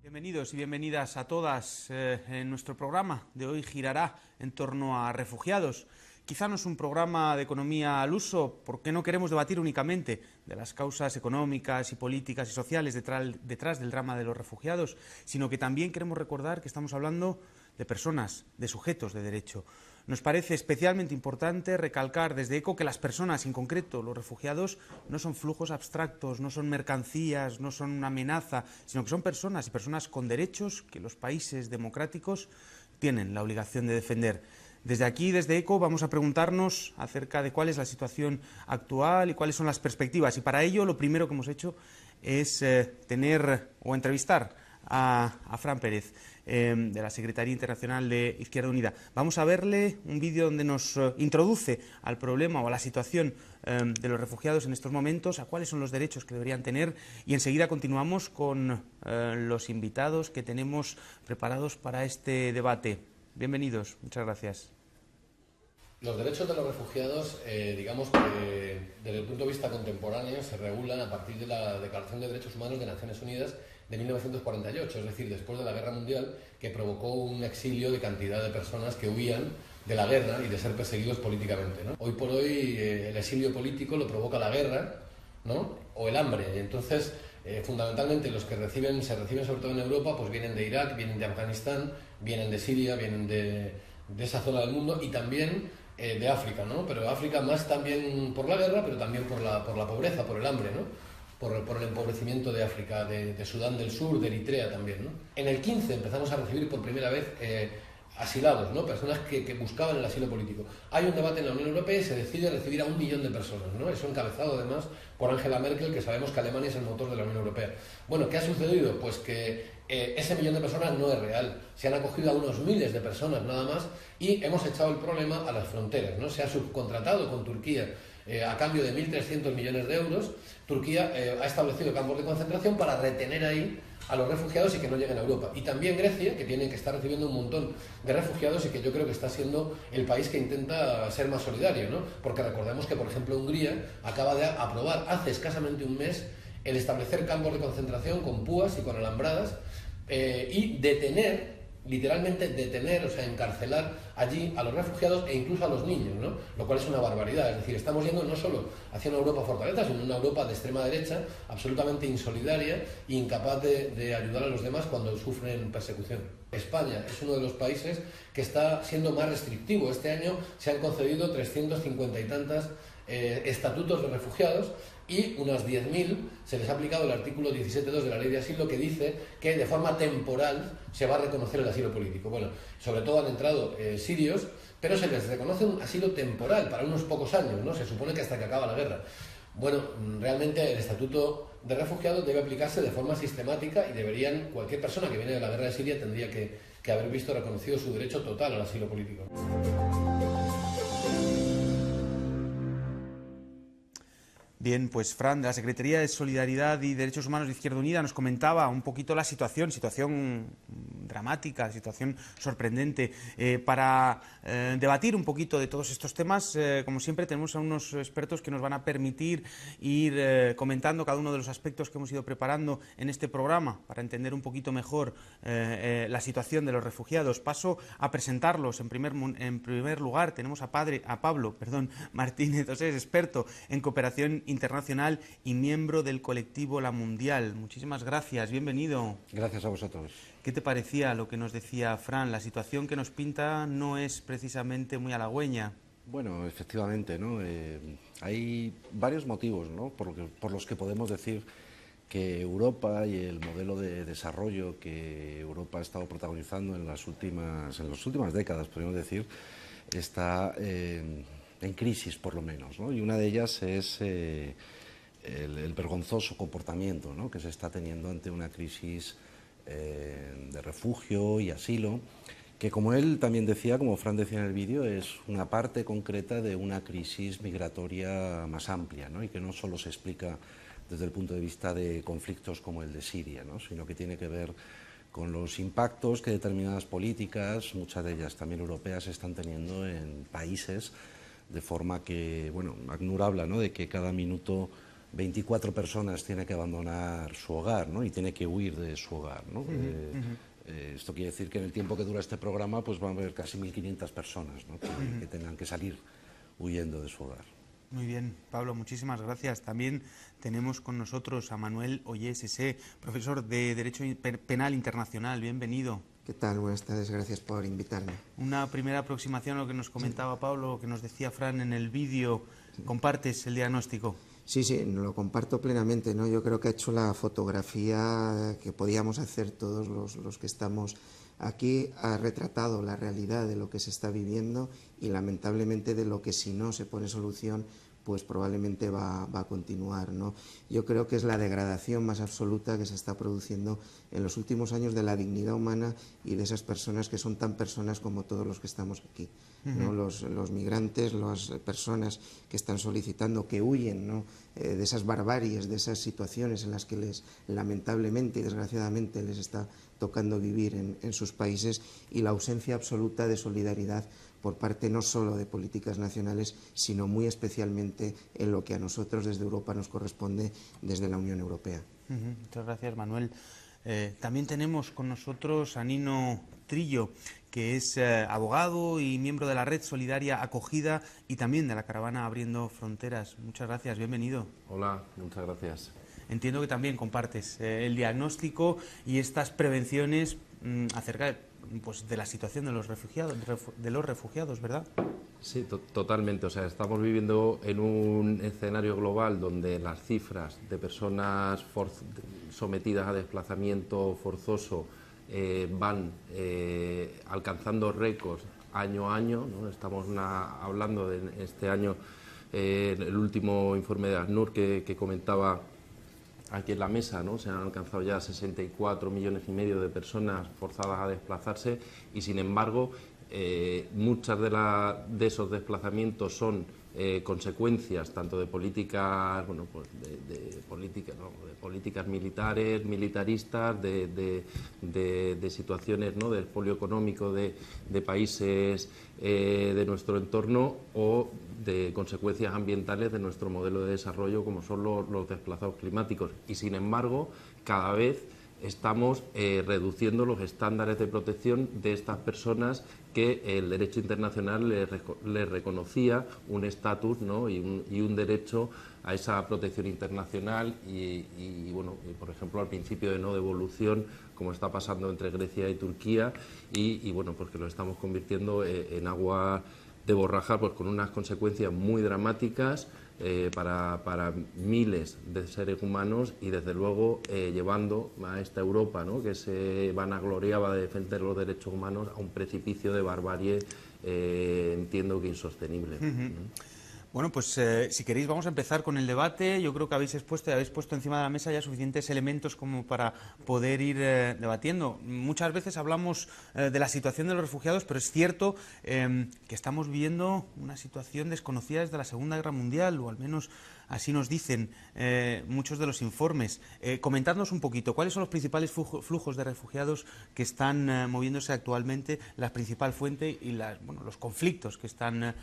Bienvenidos y bienvenidas a todas. En nuestro programa de hoy girará en torno a refugiados. Quizá no es un programa de economía al uso, porque no queremos debatir únicamente de las causas económicas y políticas y sociales detrás del drama de los refugiados, sino que también queremos recordar que estamos hablando de personas, de sujetos de derecho. Nos parece especialmente importante recalcar desde ECO que las personas, en concreto los refugiados, no son flujos abstractos, no son mercancías, no son una amenaza, sino que son personas y personas con derechos que los países democráticos tienen la obligación de defender. Desde aquí, desde ECO, vamos a preguntarnos acerca de cuál es la situación actual y cuáles son las perspectivas. Y para ello, lo primero que hemos hecho es tener o entrevistar a Fran Pérez, de la Secretaría Internacional de Izquierda Unida. Vamos a verle un vídeo donde nos introduce al problema o a la situación de los refugiados en estos momentos, a cuáles son los derechos que deberían tener, y enseguida continuamos con los invitados que tenemos preparados para este debate. Bienvenidos, muchas gracias. Los derechos de los refugiados, digamos que desde el punto de vista contemporáneo, se regulan a partir de la Declaración de Derechos Humanos de Naciones Unidas de 1948, es decir, después de la Guerra Mundial, que provocó un exilio de cantidad de personas que huían de la guerra y de ser perseguidos políticamente, ¿no? Hoy por hoy el exilio político lo provoca la guerra, ¿no? O el hambre. Y entonces, fundamentalmente los que se reciben sobre todo en Europa, pues vienen de Irak, vienen de Afganistán, vienen de Siria, vienen de esa zona del mundo y también de África, ¿no? Pero África más también por la guerra, pero también por la pobreza, por el hambre, ¿no? Por el empobrecimiento de África, de Sudán del Sur, de Eritrea también, ¿no? En el 15 empezamos a recibir por primera vez asilados, ¿no? Personas que buscaban el asilo político. Hay un debate en la Unión Europea y se decide recibir a 1 millón de personas, ¿no? Eso encabezado además por Angela Merkel, que sabemos que Alemania es el motor de la Unión Europea. Bueno, ¿qué ha sucedido? Pues que ese 1 millón de personas no es real. Se han acogido a unos miles de personas nada más y hemos echado el problema a las fronteras, ¿no? Se ha subcontratado con Turquía a cambio de 1.300 millones de euros. Turquía ha establecido campos de concentración para retener ahí a los refugiados y que no lleguen a Europa. Y también Grecia, que tiene que estar recibiendo un montón de refugiados y que yo creo que está siendo el país que intenta ser más solidario, ¿no? Porque recordemos que, por ejemplo, Hungría acaba de aprobar hace escasamente un mes el establecer campos de concentración con púas y con alambradas y detener, literalmente detener, o sea, encarcelar allí a los refugiados e incluso a los niños, ¿no? Lo cual es una barbaridad. Es decir, estamos yendo no solo hacia una Europa fortaleza, sino una Europa de extrema derecha, absolutamente insolidaria e incapaz de ayudar a los demás cuando sufren persecución. España es uno de los países que está siendo más restrictivo. Este año se han concedido 350 y tantas estatutos de refugiados y unas 10.000 se les ha aplicado el artículo 17.2 de la Ley de Asilo, que dice que de forma temporal se va a reconocer el asilo político. Bueno, sobre todo han entrado sirios, pero se les reconoce un asilo temporal para unos pocos años, ¿no? Se supone que hasta que acaba la guerra. Bueno, realmente el estatuto de refugiados debe aplicarse de forma sistemática y cualquier persona que viene de la guerra de Siria tendría que haber visto reconocido su derecho total al asilo político. Bien, pues Fran, de la Secretaría de Solidaridad y Derechos Humanos de Izquierda Unida, nos comentaba un poquito la situación dramática, situación sorprendente. Para debatir un poquito de todos estos temas, como siempre, tenemos a unos expertos que nos van a permitir ir comentando cada uno de los aspectos que hemos ido preparando en este programa para entender un poquito mejor la situación de los refugiados. Paso a presentarlos. En primer lugar, tenemos a Pablo Martínez, es experto en cooperación internacional y miembro del colectivo La Mundial. Muchísimas gracias, bienvenido. Gracias a vosotros. ¿Qué te parecía lo que nos decía Fran? La situación que nos pinta no es precisamente muy halagüeña. Bueno, efectivamente, ¿no? Hay varios motivos, ¿no? por los que podemos decir que Europa y el modelo de desarrollo que Europa ha estado protagonizando en las últimas décadas, podríamos decir, está en crisis, por lo menos, ¿no? Y una de ellas es el vergonzoso comportamiento, ¿no?, que se está teniendo ante una crisis de refugio y asilo, que, como él también decía, como Fran decía en el vídeo, es una parte concreta de una crisis migratoria más amplia, ¿no?, y que no solo se explica desde el punto de vista de conflictos como el de Siria, ¿no?, sino que tiene que ver con los impactos que determinadas políticas, muchas de ellas también europeas, están teniendo en países, de forma que, bueno, ACNUR habla, ¿no?, de que cada minuto 24 personas tienen que abandonar su hogar, ¿no?, y tiene que huir de su hogar, ¿no? Esto quiere decir que en el tiempo que dura este programa pues van a haber casi 1.500 personas, ¿no?, que tengan que salir huyendo de su hogar. Muy bien, Pablo, muchísimas gracias. También tenemos con nosotros a Manuel Ollé-Sesé, profesor de Derecho Penal Internacional. Bienvenido. ¿Qué tal? Buenas tardes, gracias por invitarme. Una primera aproximación a lo que nos comentaba Pablo, lo que nos decía Fran en el vídeo. ¿Compartes el diagnóstico? Sí, lo comparto plenamente, ¿no? Yo creo que ha hecho la fotografía que podíamos hacer todos los que estamos aquí. Ha retratado la realidad de lo que se está viviendo y lamentablemente de lo que, si no se pone solución, pues probablemente va a continuar, ¿no? Yo creo que es la degradación más absoluta que se está produciendo en los últimos años de la dignidad humana y de esas personas que son tan personas como todos los que estamos aquí, ¿no? Los migrantes, las personas que están solicitando, que huyen, ¿no?, de esas barbaries, de esas situaciones en las que lamentablemente y desgraciadamente les está tocando vivir en sus países, y la ausencia absoluta de solidaridad por parte no solo de políticas nacionales, sino muy especialmente en lo que a nosotros desde Europa nos corresponde desde la Unión Europea. Muchas gracias, Manuel. También tenemos con nosotros a Nino Trillo, que es abogado y miembro de la Red Solidaria Acogida y también de la caravana Abriendo Fronteras. Muchas gracias, bienvenido. Hola, muchas gracias. Entiendo que también compartes el diagnóstico y estas prevenciones acerca de la situación de los refugiados, ¿verdad? Sí, totalmente. O sea, estamos viviendo en un escenario global donde las cifras de personas sometidas a desplazamiento forzoso van alcanzando récords año a año, ¿no? Estamos hablando de este año, el último informe de ACNUR que comentaba aquí en la mesa, ¿no? Se han alcanzado ya 64,5 millones de personas forzadas a desplazarse y, sin embargo, muchas de esos desplazamientos son consecuencias tanto de políticas, bueno, pues de políticas militares, militaristas, de situaciones, ¿no?, del expolio económico de países de nuestro entorno, o de consecuencias ambientales de nuestro modelo de desarrollo, como son los desplazados climáticos. Y, sin embargo, cada vez estamos reduciendo los estándares de protección de estas personas que el derecho internacional les reconocía un estatus, ¿no?, y un derecho a esa protección internacional y bueno, por ejemplo, al principio de no devolución, como está pasando entre Grecia y Turquía, y bueno, pues que lo estamos convirtiendo en agua de borraja, pues con unas consecuencias muy dramáticas para miles de seres humanos y, desde luego, llevando a esta Europa, ¿no?, que se vanagloriaba de defender los derechos humanos, a un precipicio de barbarie, entiendo que insostenible. Bueno, pues si queréis vamos a empezar con el debate. Yo creo que habéis puesto encima de la mesa ya suficientes elementos como para poder ir debatiendo. Muchas veces hablamos de la situación de los refugiados, pero es cierto que estamos viviendo una situación desconocida desde la Segunda Guerra Mundial, o al menos así nos dicen muchos de los informes. Comentadnos un poquito, ¿cuáles son los principales flujos de refugiados que están moviéndose actualmente, la principal fuente y los conflictos que están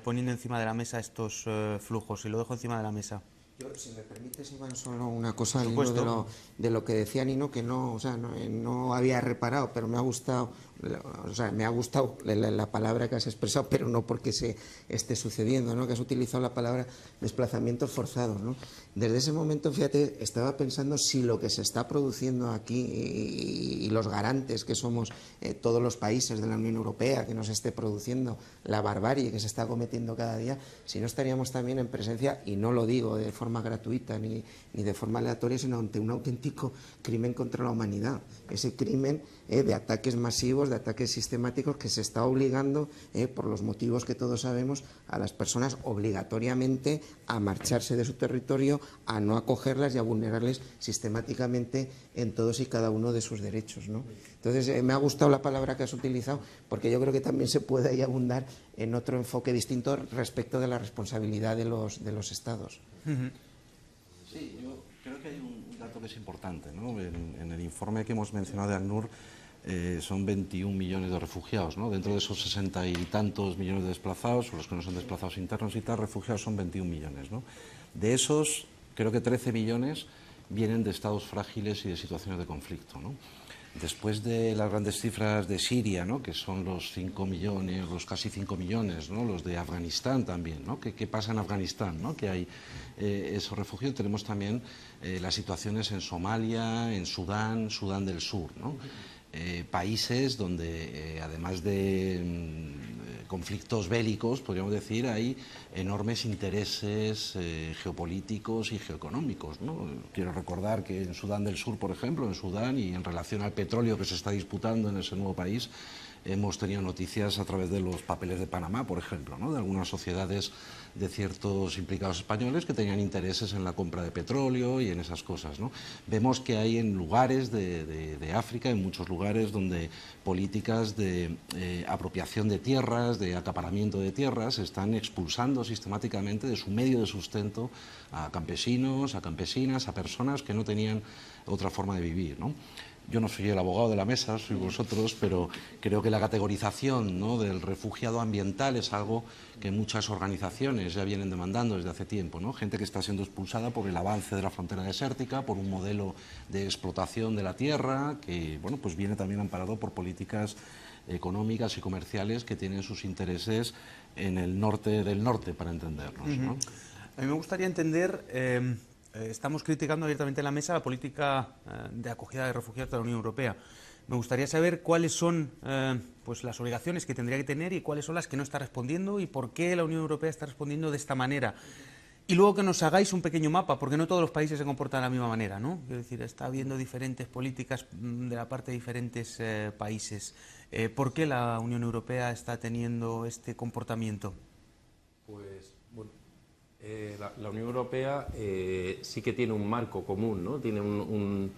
poniendo encima de la mesa estos flujos? Y lo dejo encima de la mesa. Yo, si me permites, Iván, solo una cosa al hilo de lo que decía Nino, que no había reparado, pero me ha gustado. Me ha gustado la palabra que has expresado, pero no porque se esté sucediendo, ¿no?, que has utilizado la palabra desplazamientos forzados, ¿no? Desde ese momento, fíjate, estaba pensando si lo que se está produciendo aquí y los garantes que somos todos los países de la Unión Europea, que nos esté produciendo la barbarie que se está cometiendo cada día, si no estaríamos también en presencia, y no lo digo de forma gratuita ni de forma aleatoria, sino ante un auténtico crimen contra la humanidad. Ese crimen de ataques masivos, de ataques sistemáticos, que se está obligando, por los motivos que todos sabemos, a las personas obligatoriamente a marcharse de su territorio, a no acogerlas y a vulnerarles sistemáticamente en todos y cada uno de sus derechos, ¿no? Entonces, me ha gustado la palabra que has utilizado, porque yo creo que también se puede ahí abundar en otro enfoque distinto respecto de la responsabilidad de los Estados. Sí, yo creo que hay un dato que es importante, ¿no? En el informe que hemos mencionado de ACNUR son 21 millones de refugiados, ¿no? Dentro de esos 60 y tantos millones de desplazados, o los que no son desplazados internos y tal, refugiados son 21 millones, ¿no? De esos, creo que 13 millones vienen de estados frágiles y de situaciones de conflicto, ¿no? Después de las grandes cifras de Siria, ¿no? Que son los 5 millones, los casi 5 millones, ¿no? Los de Afganistán también, ¿no? ¿Qué pasa en Afganistán, ¿no? Que hay esos refugios. Tenemos también las situaciones en Somalia, en Sudán, Sudán del Sur, ¿no? Países donde, además de conflictos bélicos, podríamos decir, hay enormes intereses geopolíticos y geoeconómicos, ¿no? Quiero recordar que en Sudán del Sur, por ejemplo, en Sudán, y en relación al petróleo que se está disputando en ese nuevo país, hemos tenido noticias a través de los papeles de Panamá, por ejemplo, ¿no? De algunas sociedades de ciertos implicados españoles que tenían intereses en la compra de petróleo y en esas cosas, ¿no? Vemos que hay en lugares de África, en muchos lugares, donde políticas de apropiación de tierras, de acaparamiento de tierras, están expulsando sistemáticamente de su medio de sustento a campesinos, a campesinas, a personas que no tenían otra forma de vivir, ¿no? Yo no soy el abogado de la mesa, soy vosotros, pero creo que la categorización, ¿no? Del refugiado ambiental es algo que muchas organizaciones ya vienen demandando desde hace tiempo, ¿no? Gente que está siendo expulsada por el avance de la frontera desértica, por un modelo de explotación de la tierra, que bueno, pues viene también amparado por políticas económicas y comerciales que tienen sus intereses en el norte del norte, para entendernos, ¿no? A mí me gustaría entender... estamos criticando abiertamente en la mesa la política de acogida de refugiados de la Unión Europea. Me gustaría saber cuáles son pues las obligaciones que tendría que tener y cuáles son las que no está respondiendo y por qué la Unión Europea está respondiendo de esta manera. Y luego que nos hagáis un pequeño mapa, porque no todos los países se comportan de la misma manera, ¿no? Quiero decir, está habiendo diferentes políticas de la parte de diferentes países. ¿Por qué la Unión Europea está teniendo este comportamiento? Pues, bueno, la Unión Europea sí que tiene un marco común, ¿no? Tiene un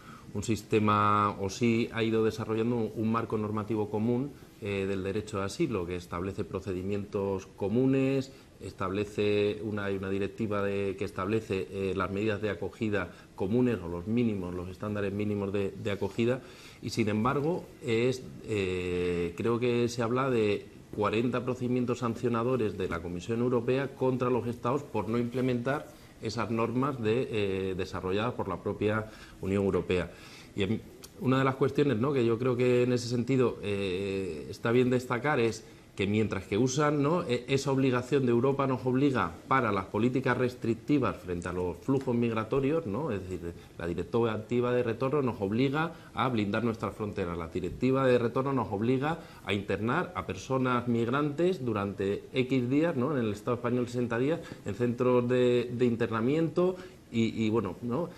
sistema, o sí ha ido desarrollando un marco normativo común del derecho de asilo, que establece procedimientos comunes, establece hay una directiva que establece las medidas de acogida comunes o los mínimos, los estándares mínimos de acogida, y sin embargo creo que se habla de 40 procedimientos sancionadores de la Comisión Europea contra los Estados por no implementar esas normas desarrolladas por la propia Unión Europea. Y una de las cuestiones, ¿no?, que yo creo que en ese sentido está bien destacar es que mientras que usan, ¿no?, esa obligación de Europa nos obliga para las políticas restrictivas frente a los flujos migratorios, ¿no?, es decir, la directiva de retorno nos obliga a blindar nuestras fronteras, la directiva de retorno nos obliga a internar a personas migrantes durante X días, ¿no?, en el Estado español 60 días, en centros de internamiento y bueno, ¿no?,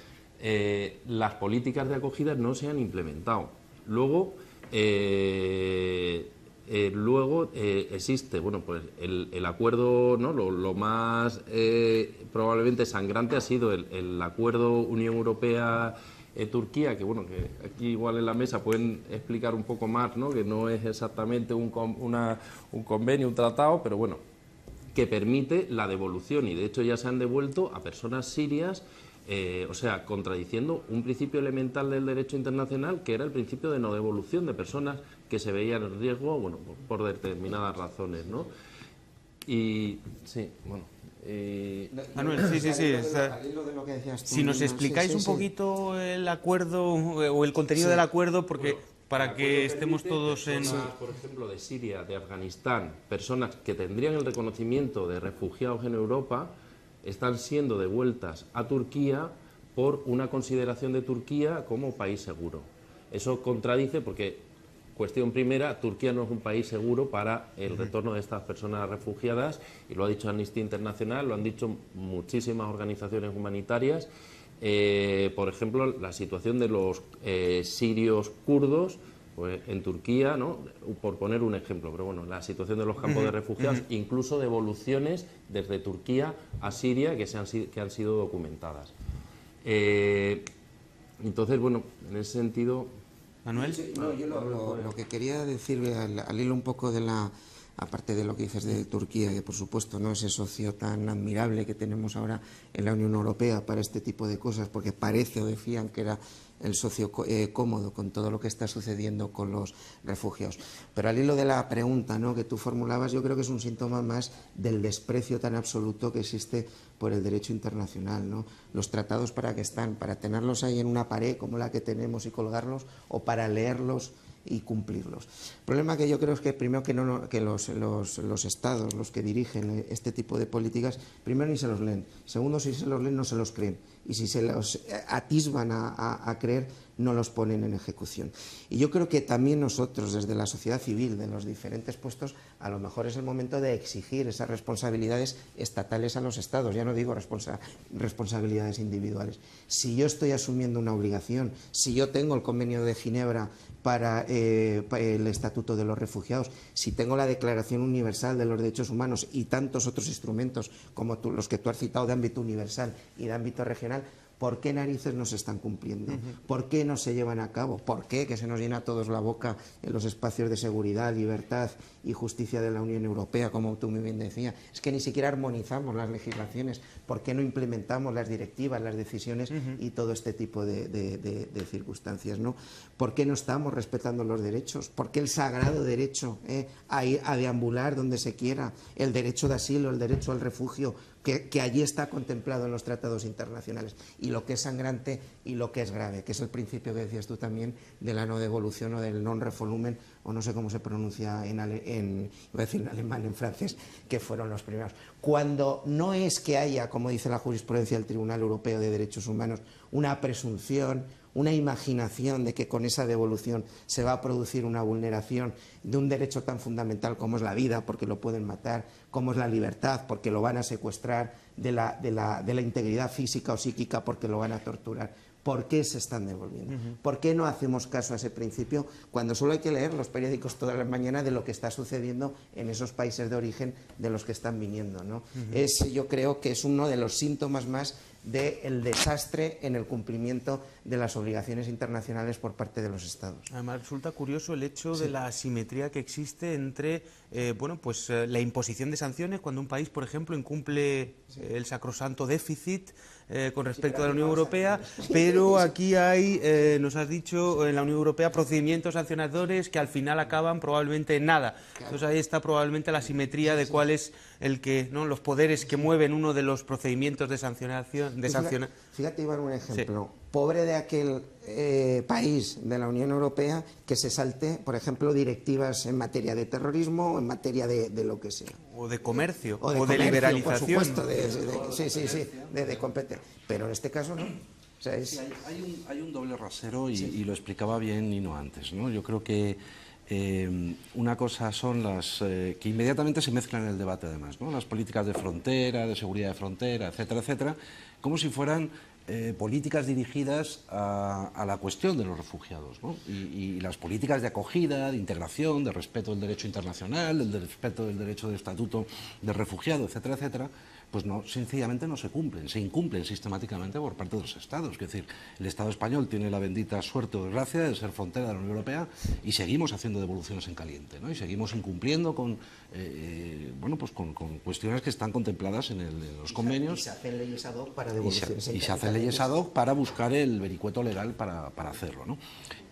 las políticas de acogida no se han implementado. Luego existe, bueno, pues el acuerdo, ¿no?, lo más probablemente sangrante ha sido el acuerdo Unión Europea-Turquía, que bueno, que aquí igual en la mesa pueden explicar un poco más, ¿no?, que no es exactamente un convenio, un tratado, pero bueno, que permite la devolución, y de hecho ya se han devuelto a personas sirias, o sea, contradiciendo un principio elemental del derecho internacional, que era el principio de no devolución de personas que se veían en riesgo, bueno, por determinadas razones, ¿no? Y sí, bueno. Manuel, sí. Si nos explicáis un poquito el acuerdo o el contenido del acuerdo, porque bueno, para que estemos todos en... Por ejemplo, de Siria, de Afganistán, personas que tendrían el reconocimiento de refugiados en Europa, están siendo devueltas a Turquía por una consideración de Turquía como país seguro. Eso contradice porque, cuestión primera, Turquía no es un país seguro para el retorno de estas personas refugiadas, y lo ha dicho Amnistía Internacional, lo han dicho muchísimas organizaciones humanitarias. Por ejemplo, la situación de los sirios kurdos, pues en Turquía, ¿no?, por poner un ejemplo, pero bueno, la situación de los campos de refugiados, incluso devoluciones desde Turquía a Siria que han sido documentadas. Entonces, bueno, en ese sentido... Manuel. Sí, no, yo lo que quería decir al hilo un poco de aparte de lo que dices de Turquía, que por supuesto no es ese socio tan admirable que tenemos ahora en la Unión Europea para este tipo de cosas, porque parece o decían que era el socio cómodo con todo lo que está sucediendo con los refugiados. Pero al hilo de la pregunta, ¿no?, que tú formulabas, yo creo que es un síntoma más del desprecio tan absoluto que existe por el derecho internacional, ¿no? Los tratados, ¿para qué están? ¿Para tenerlos ahí en una pared como la que tenemos y colgarlos, o para leerlos y cumplirlos? El problema que yo creo es que primero que los estados, los que dirigen este tipo de políticas, primero ni se los leen, segundo, si se los leen no se los creen, y si se los atisban a creer, no los ponen en ejecución. Y yo creo que también nosotros, desde la sociedad civil, de los diferentes puestos, a lo mejor es el momento de exigir esas responsabilidades estatales a los estados, ya no digo responsabilidades individuales. Si yo estoy asumiendo una obligación, si yo tengo el Convenio de Ginebra para el Estatuto de los Refugiados, si tengo la Declaración Universal de los Derechos Humanos y tantos otros instrumentos como los que tú has citado de ámbito universal y de ámbito regional, ¿por qué narices no se están cumpliendo? ¿Por qué no se llevan a cabo? ¿Por qué que se nos llena a todos la boca en los espacios de seguridad, libertad y justicia de la Unión Europea, como tú muy bien decías? Es que ni siquiera armonizamos las legislaciones. ¿Por qué no implementamos las directivas, las decisiones y todo este tipo de circunstancias, ¿no? ¿Por qué no estamos respetando los derechos? ¿Por qué el sagrado derecho a ir a deambular donde se quiera? El derecho de asilo, el derecho al refugio, que allí está contemplado en los tratados internacionales, y lo que es sangrante y lo que es grave, que es el principio que decías tú también de la no devolución o del non-refoulement, o no sé cómo se pronuncia iba a decir en alemán, en francés, que fueron los primeros. Cuando no es que haya, como dice la jurisprudencia del Tribunal Europeo de Derechos Humanos, una presunción, una imaginación de que con esa devolución se va a producir una vulneración de un derecho tan fundamental como es la vida, porque lo pueden matar, como es la libertad, porque lo van a secuestrar, de la integridad física o psíquica, porque lo van a torturar. ¿Por qué se están devolviendo? ¿Por qué no hacemos caso a ese principio cuando solo hay que leer los periódicos todas las mañanas de lo que está sucediendo en esos países de origen de los que están viniendo, ¿no? Yo creo que es uno de los síntomas más del desastre en el cumplimiento de las obligaciones internacionales por parte de los Estados. Además, resulta curioso el hecho de la asimetría que existe entre la imposición de sanciones cuando un país, por ejemplo, incumple el sacrosanto déficit con respecto a la Unión Europea, pero aquí hay, nos has dicho, en la Unión Europea procedimientos sancionadores que al final acaban probablemente en nada. Entonces ahí está probablemente la asimetría de cuál es los poderes que mueven uno de los procedimientos de sancionación. Fíjate, Iván, un ejemplo. Sí. Pobre de aquel país de la Unión Europea que se salte, por ejemplo, directivas en materia de terrorismo o en materia de lo que sea. O de comercio, o de liberalización. Por supuesto, de competencia. Pero en este caso no. O sea, hay un doble rasero y lo explicaba bien Nino antes, ¿no? Yo creo que una cosa son las que inmediatamente se mezclan en el debate, además, ¿no? Las políticas de frontera, de seguridad de frontera, etcétera, etcétera, como si fueran políticas dirigidas a la cuestión de los refugiados, ¿no? Y las políticas de acogida, de integración, de respeto del derecho internacional, del respeto del derecho del estatuto del refugiado, etcétera, etcétera, pues no, sencillamente no se cumplen, se incumplen sistemáticamente por parte de los Estados. Es decir, el Estado español tiene la bendita suerte o desgracia de ser frontera de la Unión Europea y seguimos haciendo devoluciones en caliente, ¿no? Y seguimos incumpliendo con cuestiones que están contempladas en los convenios. Y se hacen leyes ad hoc para devoluciones en caliente. Y se hacen leyes ad hoc para buscar el vericueto legal para hacerlo, ¿no?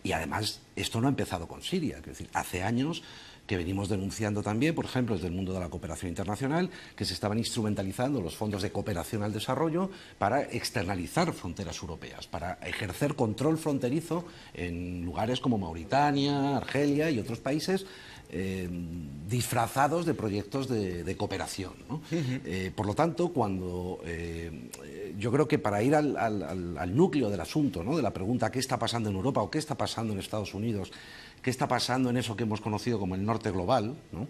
Y además, esto no ha empezado con Siria, es decir, hace años que venimos denunciando también, por ejemplo, desde el mundo de la cooperación internacional, que se estaban instrumentalizando los fondos de cooperación al desarrollo para externalizar fronteras europeas, para ejercer control fronterizo en lugares como Mauritania, Argelia y otros países, disfrazados de proyectos de cooperación, ¿no? Por lo tanto, cuando yo creo que para ir al núcleo del asunto, ¿no?, de la pregunta ¿qué está pasando en Europa o qué está pasando en Estados Unidos? ¿Qué está pasando en eso que hemos conocido como el norte global, ¿no?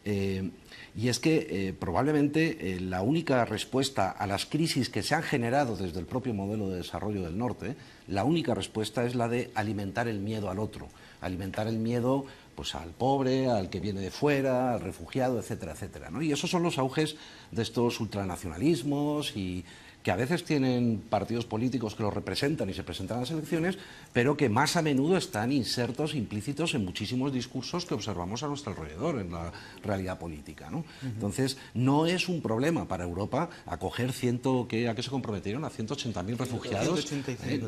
Y es que probablemente la única respuesta a las crisis que se han generado desde el propio modelo de desarrollo del norte, la única respuesta es la de alimentar el miedo al otro, alimentar el miedo pues al pobre, al que viene de fuera, al refugiado, etcétera, etcétera, ¿no? Y esos son los auges de estos ultranacionalismos y que a veces tienen partidos políticos que los representan y se presentan a las elecciones, pero que más a menudo están insertos, implícitos en muchísimos discursos que observamos a nuestro alrededor, en la realidad política, ¿no? Entonces, no es un problema para Europa acoger ¿a qué se comprometieron? A 180.000 refugiados. 185.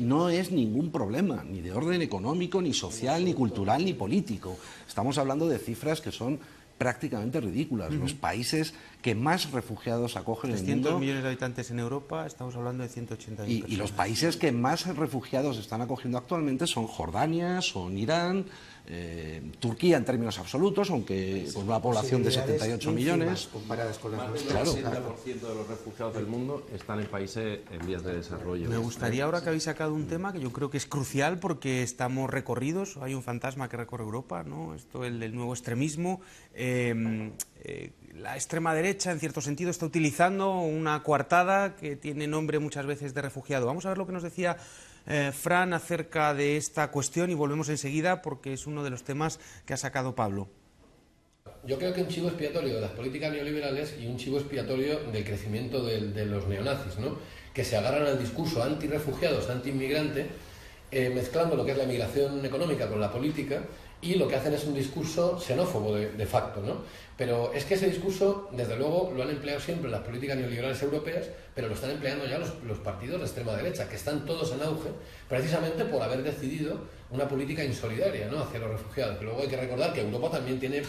No es ningún problema, ni de orden económico, ni social, ni cultural, ni político. Estamos hablando de cifras que son prácticamente ridículas. Los países que más refugiados acogen en el mundo... 300 millones de habitantes en Europa, estamos hablando de 180.000 personas. Y los países que más refugiados están acogiendo actualmente son Jordania, son Irán, Turquía en términos absolutos, aunque con una población de 78 millones. Comparadas con las Claro. nuestras. El 70% de los refugiados del mundo están en países en vías de desarrollo. Me gustaría ahora que habéis sacado un tema que yo creo que es crucial porque estamos recorridos, hay un fantasma que recorre Europa, ¿no? Esto, el del nuevo extremismo. La extrema derecha, en cierto sentido, está utilizando una coartada que tiene nombre muchas veces de refugiado. Vamos a ver lo que nos decía Fran acerca de esta cuestión y volvemos enseguida porque es uno de los temas que ha sacado Pablo. Yo creo que un chivo expiatorio de las políticas neoliberales y un chivo expiatorio del crecimiento de los neonazis, ¿no? Que se agarran al discurso anti-refugiados, anti-inmigrante, mezclando lo que es la inmigración económica con la política, y lo que hacen es un discurso xenófobo de facto, ¿no? Pero es que ese discurso, desde luego, lo han empleado siempre las políticas neoliberales europeas, pero lo están empleando ya los partidos de extrema derecha, que están todos en auge, precisamente por haber decidido una política insolidaria, ¿no?, hacia los refugiados. Pero luego hay que recordar que Europa también tiene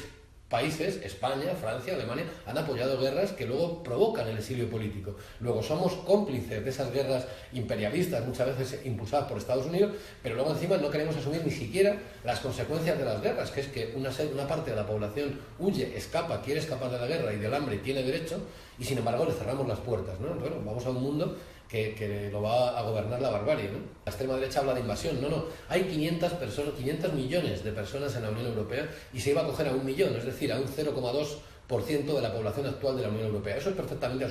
países, España, Francia, Alemania, han apoyado guerras que luego provocan el exilio político. Luego somos cómplices de esas guerras imperialistas, muchas veces impulsadas por Estados Unidos, pero luego encima no queremos asumir ni siquiera las consecuencias de las guerras, que es que una parte de la población huye, escapa, quiere escapar de la guerra y del hambre y tiene derecho, y sin embargo le cerramos las puertas, ¿no? Bueno, vamos a un mundo que lo va a gobernar la barbarie, ¿no? La extrema derecha habla de invasión, no, hay 500 millones de personas en la Unión Europea y se iba a coger a 1 millón, es decir, a un 0,2% de la población actual de la Unión Europea. Eso es perfectamente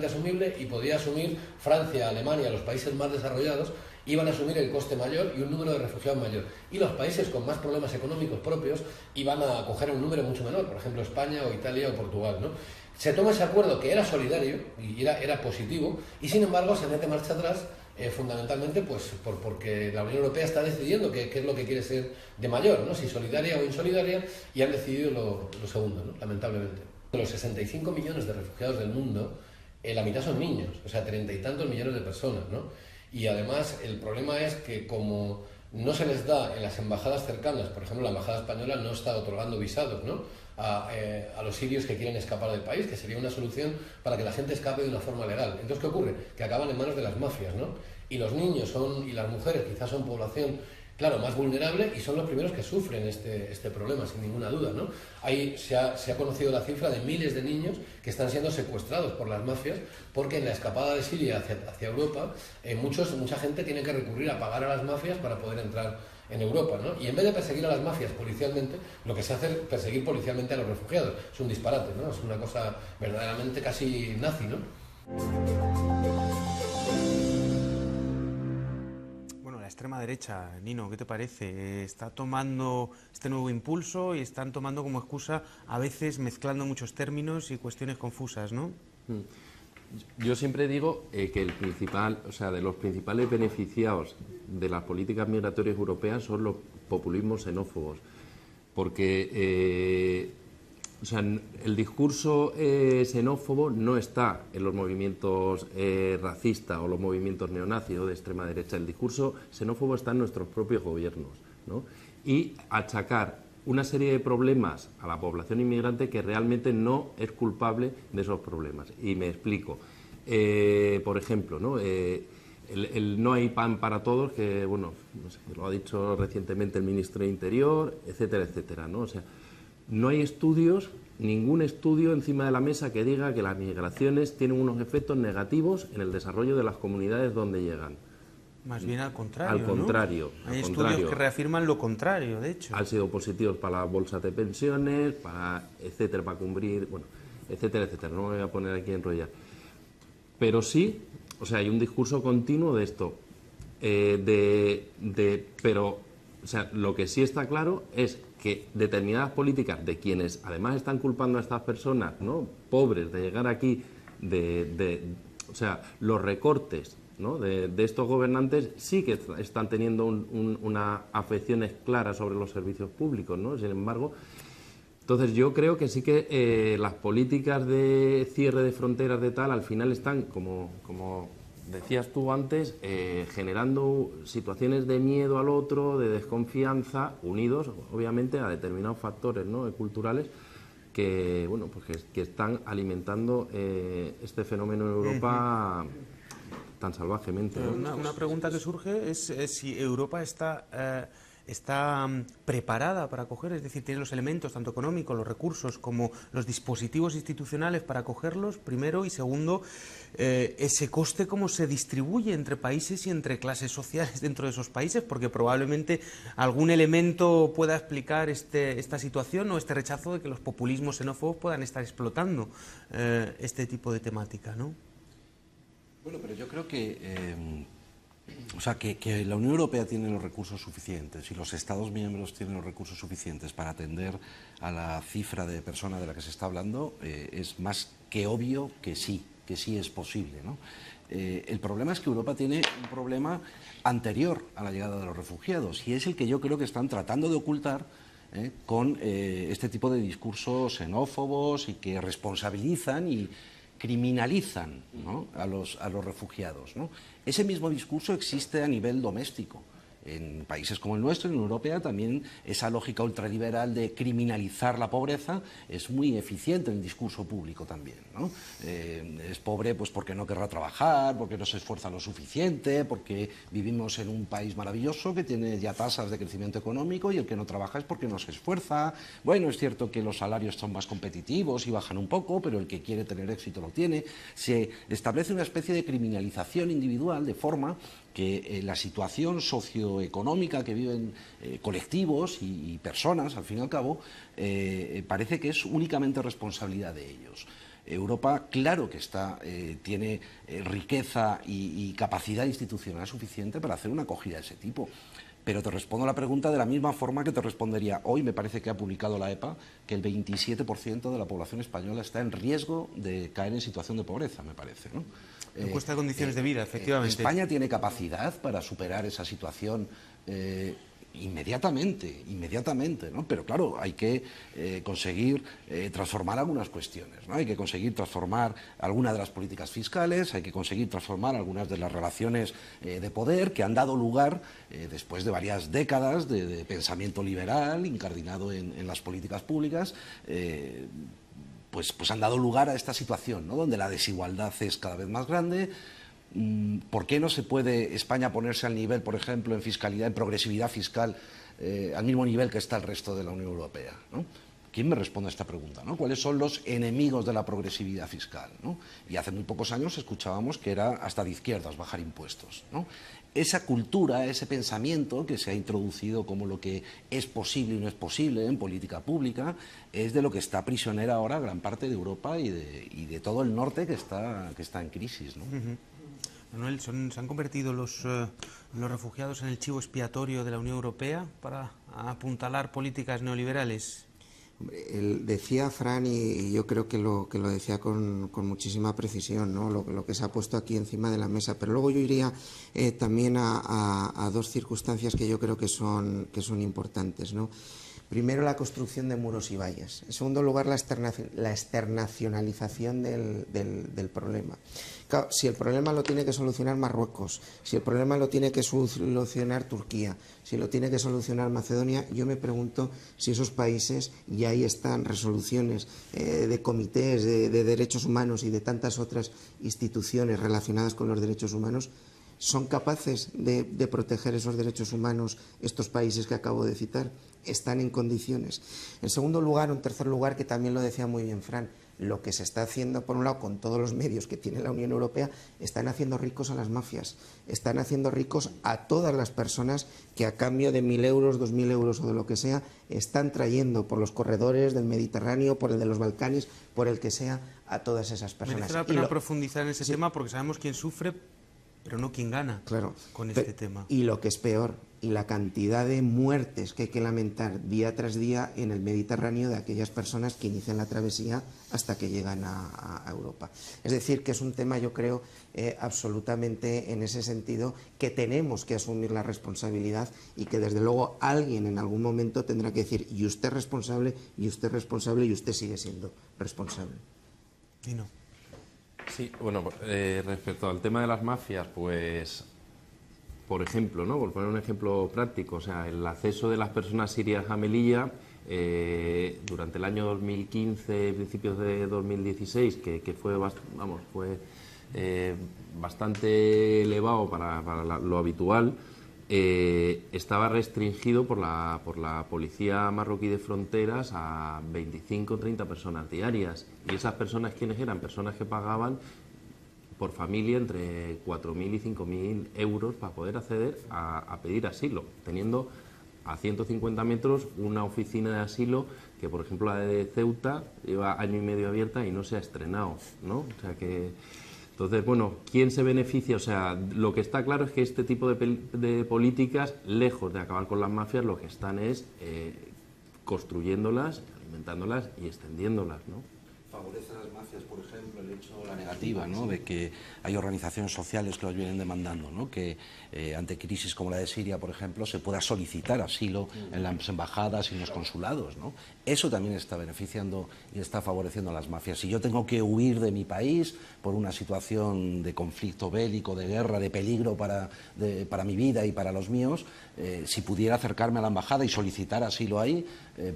asumible y podía asumir Francia, Alemania, los países más desarrollados, iban a asumir el coste mayor y un número de refugiados mayor. Y los países con más problemas económicos propios iban a acoger un número mucho menor, por ejemplo España o Italia o Portugal, ¿no? Se toma ese acuerdo que era solidario y era positivo, y sin embargo se mete marcha atrás fundamentalmente pues porque la Unión Europea está decidiendo qué es lo que quiere ser de mayor, ¿no?, si solidaria o insolidaria, y han decidido lo segundo, ¿no?, lamentablemente. De los 65 millones de refugiados del mundo, la mitad son niños, o sea, 30 y tantos millones de personas, ¿no? Y además el problema es que como no se les da en las embajadas cercanas, por ejemplo la embajada española no está otorgando visados, ¿no?, a los sirios que quieren escapar del país, que sería una solución para que la gente escape de una forma legal. Entonces, ¿qué ocurre? Que acaban en manos de las mafias, ¿no? Y los niños y las mujeres quizás son población, claro, más vulnerable, y son los primeros que sufren este problema, sin ninguna duda, ¿no? Se ha conocido la cifra de miles de niños que están siendo secuestrados por las mafias, porque en la escapada de Siria hacia Europa, mucha gente tiene que recurrir a pagar a las mafias para poder entrar en Europa, ¿no? Y en vez de perseguir a las mafias policialmente, lo que se hace es perseguir policialmente a los refugiados. Es un disparate, ¿no? Es una cosa verdaderamente casi nazi, ¿no? Bueno, la extrema derecha, Nino, ¿qué te parece? Está tomando este nuevo impulso y están tomando como excusa, a veces mezclando muchos términos y cuestiones confusas, ¿no? Yo siempre digo que de los principales beneficiados de las políticas migratorias europeas son los populismos xenófobos, porque el discurso xenófobo no está en los movimientos racistas o los movimientos neonazis o de extrema derecha. El discurso xenófobo está en nuestros propios gobiernos, ¿no? Y achacar una serie de problemas a la población inmigrante que realmente no es culpable de esos problemas. Y me explico. Por ejemplo, ¿no?, el no hay pan para todos, que bueno, no sé, lo ha dicho recientemente el ministro de Interior, etcétera, etcétera, ¿no? O sea, no hay ningún estudio encima de la mesa que diga que las migraciones tienen unos efectos negativos en el desarrollo de las comunidades donde llegan. Más bien al contrario, Al contrario. ¿no? Hay estudios que reafirman lo contrario, de hecho. Han sido positivos para las bolsas de pensiones, para cubrir, bueno, etcétera, etcétera. No me voy a poner aquí a enrollar. Pero sí, o sea, hay un discurso continuo de esto. Pero lo que sí está claro es que determinadas políticas de quienes además están culpando a estas personas, ¿no?, pobres, de llegar aquí o sea, los recortes, ¿no?, de estos gobernantes sí que están teniendo unas afecciones claras sobre los servicios públicos, ¿no? Sin embargo, entonces yo creo que sí que las políticas de cierre de fronteras de tal al final están, como decías tú antes, generando situaciones de miedo al otro, de desconfianza, unidos obviamente a determinados factores, ¿no?, culturales que, bueno, pues que están alimentando este fenómeno en Europa tan salvajemente, ¿no? Una pregunta que surge es si Europa está preparada para acoger, es decir, tiene los elementos, tanto económicos, los recursos, como los dispositivos institucionales para acogerlos, primero, y segundo, ese coste cómo se distribuye entre países y entre clases sociales dentro de esos países, porque probablemente algún elemento pueda explicar esta situación o este rechazo de que los populismos xenófobos puedan estar explotando este tipo de temática, ¿no? Bueno, pero yo creo que que la Unión Europea tiene los recursos suficientes y los Estados miembros tienen los recursos suficientes para atender a la cifra de personas de la que se está hablando, es más que obvio que sí es posible, ¿no? El problema es que Europa tiene un problema anterior a la llegada de los refugiados, y es el que yo creo que están tratando de ocultar con este tipo de discursos xenófobos y que responsabilizan y criminalizan, ¿no?, a los refugiados, ¿no? Ese mismo discurso existe a nivel doméstico. En países como el nuestro, en la Unión Europea, también esa lógica ultraliberal de criminalizar la pobreza es muy eficiente en el discurso público también, ¿no? Es pobre pues porque no querrá trabajar, porque no se esfuerza lo suficiente, porque vivimos en un país maravilloso que tiene ya tasas de crecimiento económico y el que no trabaja es porque no se esfuerza. Bueno, es cierto que los salarios son más competitivos y bajan un poco, pero el que quiere tener éxito lo tiene. Se establece una especie de criminalización individual de forma que la situación socioeconómica que viven colectivos y personas, al fin y al cabo, parece que es únicamente responsabilidad de ellos. Europa, claro que tiene riqueza y capacidad institucional suficiente para hacer una acogida de ese tipo. Pero te respondo la pregunta de la misma forma que te respondería hoy. Me parece que ha publicado la EPA que el 27% de la población española está en riesgo de caer en situación de pobreza, me parece, ¿no? Encuesta de condiciones de vida, efectivamente. España tiene capacidad para superar esa situación inmediatamente, ¿no? Pero claro, hay que conseguir transformar algunas cuestiones, ¿no? Hay que conseguir transformar algunas de las políticas fiscales, hay que conseguir transformar algunas de las relaciones de poder que han dado lugar, después de varias décadas de pensamiento liberal incardinado en las políticas públicas, pues han dado lugar a esta situación, ¿no?, donde la desigualdad es cada vez más grande. ¿Por qué no se puede España ponerse al nivel, por ejemplo, en fiscalidad, en progresividad fiscal, al mismo nivel que está el resto de la Unión Europea, ¿no? ¿Quién me responde a esta pregunta, ¿no? ¿Cuáles son los enemigos de la progresividad fiscal, ¿no? Y hace muy pocos años escuchábamos que era hasta de izquierdas bajar impuestos, ¿no? Esa cultura, ese pensamiento que se ha introducido como lo que es posible y no es posible en política pública, es de lo que está prisionera ahora gran parte de Europa y de todo el norte que está en crisis, ¿no? Manuel, ¿se han convertido los refugiados en el chivo expiatorio de la Unión Europea para apuntalar políticas neoliberales? Decía Fran, y yo creo que lo decía con muchísima precisión, ¿no?, lo que se ha puesto aquí encima de la mesa, pero luego yo iría también a dos circunstancias que yo creo que son importantes, ¿no? Primero, la construcción de muros y vallas. En segundo lugar, la externacionalización del problema. Claro, si el problema lo tiene que solucionar Marruecos, si el problema lo tiene que solucionar Turquía, si lo tiene que solucionar Macedonia, yo me pregunto si esos países, y ahí están resoluciones de comités de derechos humanos y de tantas otras instituciones relacionadas con los derechos humanos, ¿son capaces de proteger esos derechos humanos estos países que acabo de citar? ¿Están en condiciones? En segundo lugar, o en tercer lugar, que también lo decía muy bien Fran, lo que se está haciendo, por un lado, con todos los medios que tiene la Unión Europea, están haciendo ricos a las mafias, están haciendo ricos a todas las personas que a cambio de 1.000 euros, 2.000 euros o de lo que sea, están trayendo por los corredores del Mediterráneo, por el de los Balcanes, por el que sea, a todas esas personas. Merece la pena profundizar en ese tema porque sabemos quién sufre pero no quién gana con este tema. Y lo que es peor, y la cantidad de muertes que hay que lamentar día tras día en el Mediterráneo de aquellas personas que inician la travesía hasta que llegan a Europa. Es decir, que es un tema, yo creo, absolutamente en ese sentido, que tenemos que asumir la responsabilidad y que desde luego alguien en algún momento tendrá que decir, y usted es responsable, y usted es responsable, y usted sigue siendo responsable. Y no. Sí, bueno, respecto al tema de las mafias, pues, por ejemplo, ¿no? Por poner un ejemplo práctico, o sea, el acceso de las personas sirias a Melilla durante el año 2015, principios de 2016, que fue bastante elevado para lo habitual, estaba restringido por la policía marroquí de fronteras a 25 o 30 personas diarias. Y esas personas, ¿quiénes eran? Personas que pagaban por familia entre 4.000 y 5.000 euros para poder acceder a pedir asilo, teniendo a 150 metros una oficina de asilo que, por ejemplo, la de Ceuta lleva año y medio abierta y no se ha estrenado, ¿no? O sea que... Entonces, bueno, ¿quién se beneficia? O sea, lo que está claro es que este tipo de políticas, lejos de acabar con las mafias, lo que están es construyéndolas, alimentándolas y extendiéndolas, ¿no? Favorece a las mafias, por ejemplo, el hecho, la negativa, ¿no?, de que hay organizaciones sociales que los vienen demandando, ¿no?, que ante crisis como la de Siria, por ejemplo, se pueda solicitar asilo en las embajadas y en los consulados, ¿no? Eso también está beneficiando y está favoreciendo a las mafias. Si yo tengo que huir de mi país por una situación de conflicto bélico, de guerra, de peligro para mi vida y para los míos, si pudiera acercarme a la embajada y solicitar asilo ahí,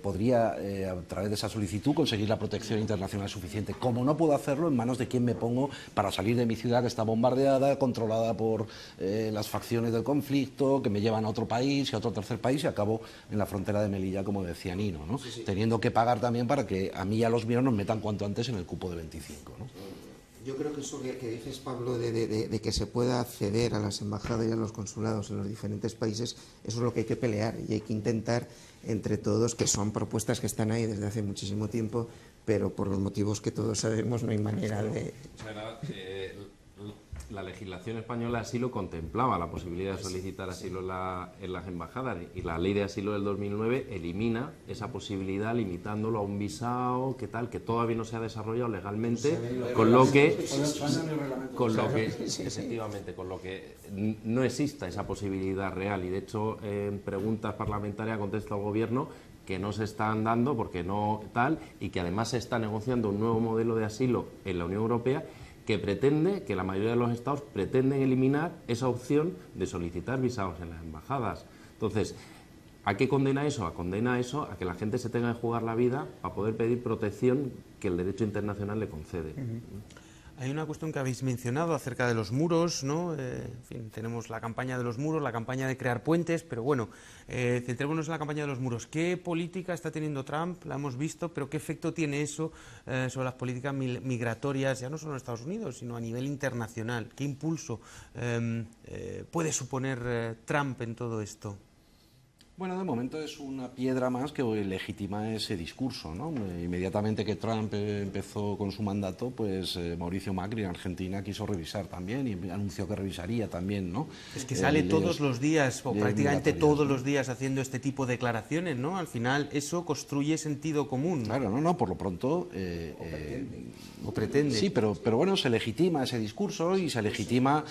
podría, a través de esa solicitud, conseguir la protección internacional suficiente. Como no puedo hacerlo, ¿en manos de quién me pongo para salir de mi ciudad que está bombardeada, controlada por las facciones del conflicto, que me llevan a otro país y a otro tercer país y acabo en la frontera de Melilla, como decía Nino, ¿no? Sí, sí. Teniendo que pagar también para que a mí y a los míos nos metan cuanto antes en el cupo de 25, ¿no? Yo creo que eso que dices, Pablo, de que se pueda acceder a las embajadas y a los consulados en los diferentes países, eso es lo que hay que pelear y hay que intentar entre todos, que son propuestas que están ahí desde hace muchísimo tiempo, pero por los motivos que todos sabemos no hay manera de... La legislación española de asilo contemplaba la posibilidad de solicitar asilo en las embajadas y la ley de asilo del 2009 elimina esa posibilidad limitándolo a un visado que todavía no se ha desarrollado legalmente, con lo que no exista esa posibilidad real. Y de hecho, en preguntas parlamentarias contesta el Gobierno que no se están dando porque no tal, y que además se está negociando un nuevo modelo de asilo en la Unión Europea que la mayoría de los estados pretenden eliminar esa opción de solicitar visados en las embajadas. Entonces, ¿a qué condena eso? Condena eso a que la gente se tenga que jugar la vida para poder pedir protección que el derecho internacional le concede. Hay una cuestión que habéis mencionado acerca de los muros, ¿no? En fin, tenemos la campaña de los muros, la campaña de crear puentes, pero bueno, centrémonos en la campaña de los muros. ¿Qué política está teniendo Trump? La hemos visto, pero ¿qué efecto tiene eso sobre las políticas migratorias, ya no solo en Estados Unidos, sino a nivel internacional? ¿Qué impulso puede suponer Trump en todo esto? Bueno, de momento es una piedra más que legitima ese discurso, ¿no? Inmediatamente que Trump empezó con su mandato, pues Mauricio Macri en Argentina quiso revisar también y anunció que revisaría también, ¿no? Es que sale todos los días, o prácticamente todos los días, haciendo este tipo de declaraciones, ¿no? Al final eso construye sentido común, ¿no? Claro, no, por lo pronto... o pretende. Sí, pero bueno, se legitima ese discurso y se legitima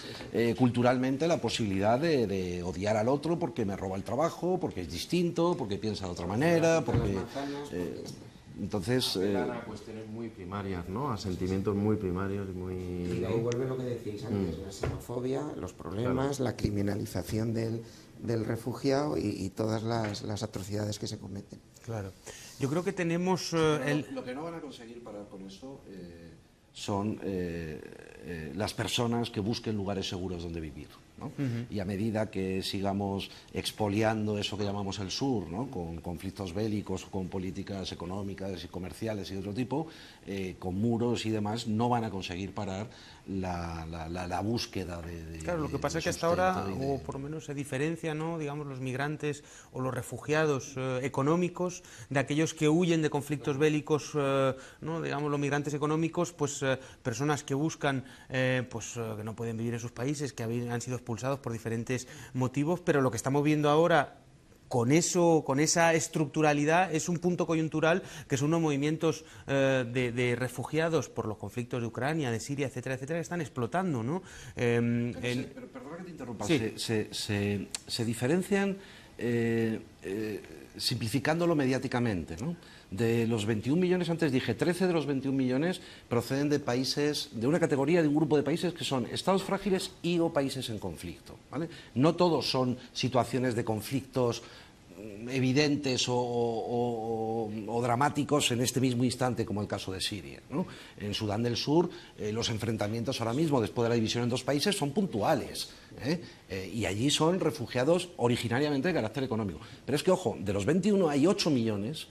culturalmente la posibilidad de odiar al otro porque me roba el trabajo, porque es distinto, porque piensa de otra manera, porque... entonces... a cuestiones muy primarias, ¿no? A sentimientos muy primarios y muy... Y ahí vuelve lo que decís antes, la xenofobia, los problemas, la criminalización del refugiado y todas las atrocidades que se cometen. Claro. Yo creo que tenemos... Lo que no van a conseguir con eso son las personas que busquen lugares seguros donde vivir. ¿no? Y a medida que sigamos expoliando eso que llamamos el sur, ¿no? Con conflictos bélicos, con políticas económicas y comerciales y de otro tipo, con muros y demás, no van a conseguir parar la búsqueda de Claro, lo que pasa es que hasta ahora, o por lo menos se diferencia, ¿no?, digamos, los migrantes o los refugiados económicos de aquellos que huyen de conflictos bélicos, ¿no?, digamos, los migrantes económicos, pues personas que buscan, que no pueden vivir en sus países, que han sido expulsados por diferentes motivos, pero lo que estamos viendo ahora con esa estructuralidad es un punto coyuntural, que son unos movimientos de refugiados por los conflictos de Ucrania, de Siria, etcétera, etcétera, que están explotando, ¿no? Pero perdona que te interrumpa, sí. se diferencian simplificándolo mediáticamente, ¿no? De los 21 millones, antes dije, 13 de los 21 millones proceden de países, de una categoría, de un grupo de países que son estados frágiles y o países en conflicto, ¿vale? No todos son situaciones de conflictos evidentes o dramáticos en este mismo instante, como el caso de Siria, ¿no? En Sudán del Sur, los enfrentamientos ahora mismo, después de la división en dos países, son puntuales, y allí son refugiados originariamente de carácter económico. Pero es que, ojo, de los 21 hay 8 millones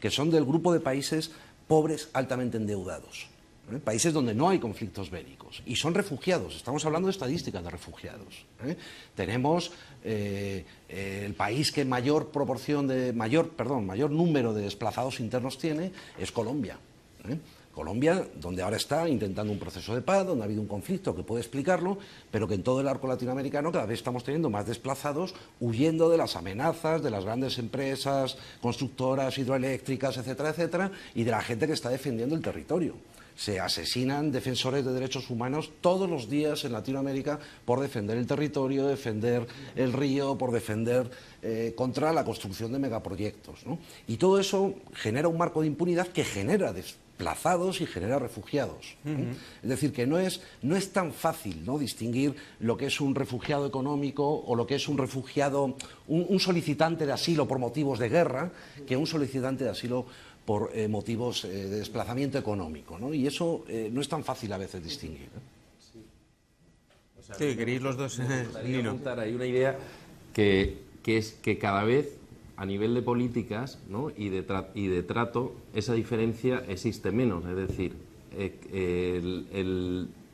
que son del grupo de países pobres altamente endeudados, países donde no hay conflictos bélicos, y son refugiados. Estamos hablando de estadísticas de refugiados. Tenemos el país que mayor número de desplazados internos tiene es Colombia. Colombia, donde ahora está intentando un proceso de paz, donde ha habido un conflicto que puede explicarlo, pero que en todo el arco latinoamericano cada vez estamos teniendo más desplazados huyendo de las amenazas de las grandes empresas constructoras hidroeléctricas, etcétera, etcétera, y de la gente que está defendiendo el territorio. Se asesinan defensores de derechos humanos todos los días en Latinoamérica por defender el territorio, defender el río, por defender contra la construcción de megaproyectos, ¿no? Y todo eso genera un marco de impunidad que genera desplazados y genera refugiados, ¿no? Es decir, que no es tan fácil, ¿no?, distinguir lo que es un refugiado económico o lo que es un refugiado, un solicitante de asilo por motivos de guerra, que un solicitante de asilo por motivos de desplazamiento económico, ¿no? Y eso no es tan fácil a veces distinguir, ¿no? Sí, queréis los dos. Nino. Hay una idea que es que cada vez, a nivel de políticas, ¿no?, y de trato, esa diferencia existe menos. Es decir,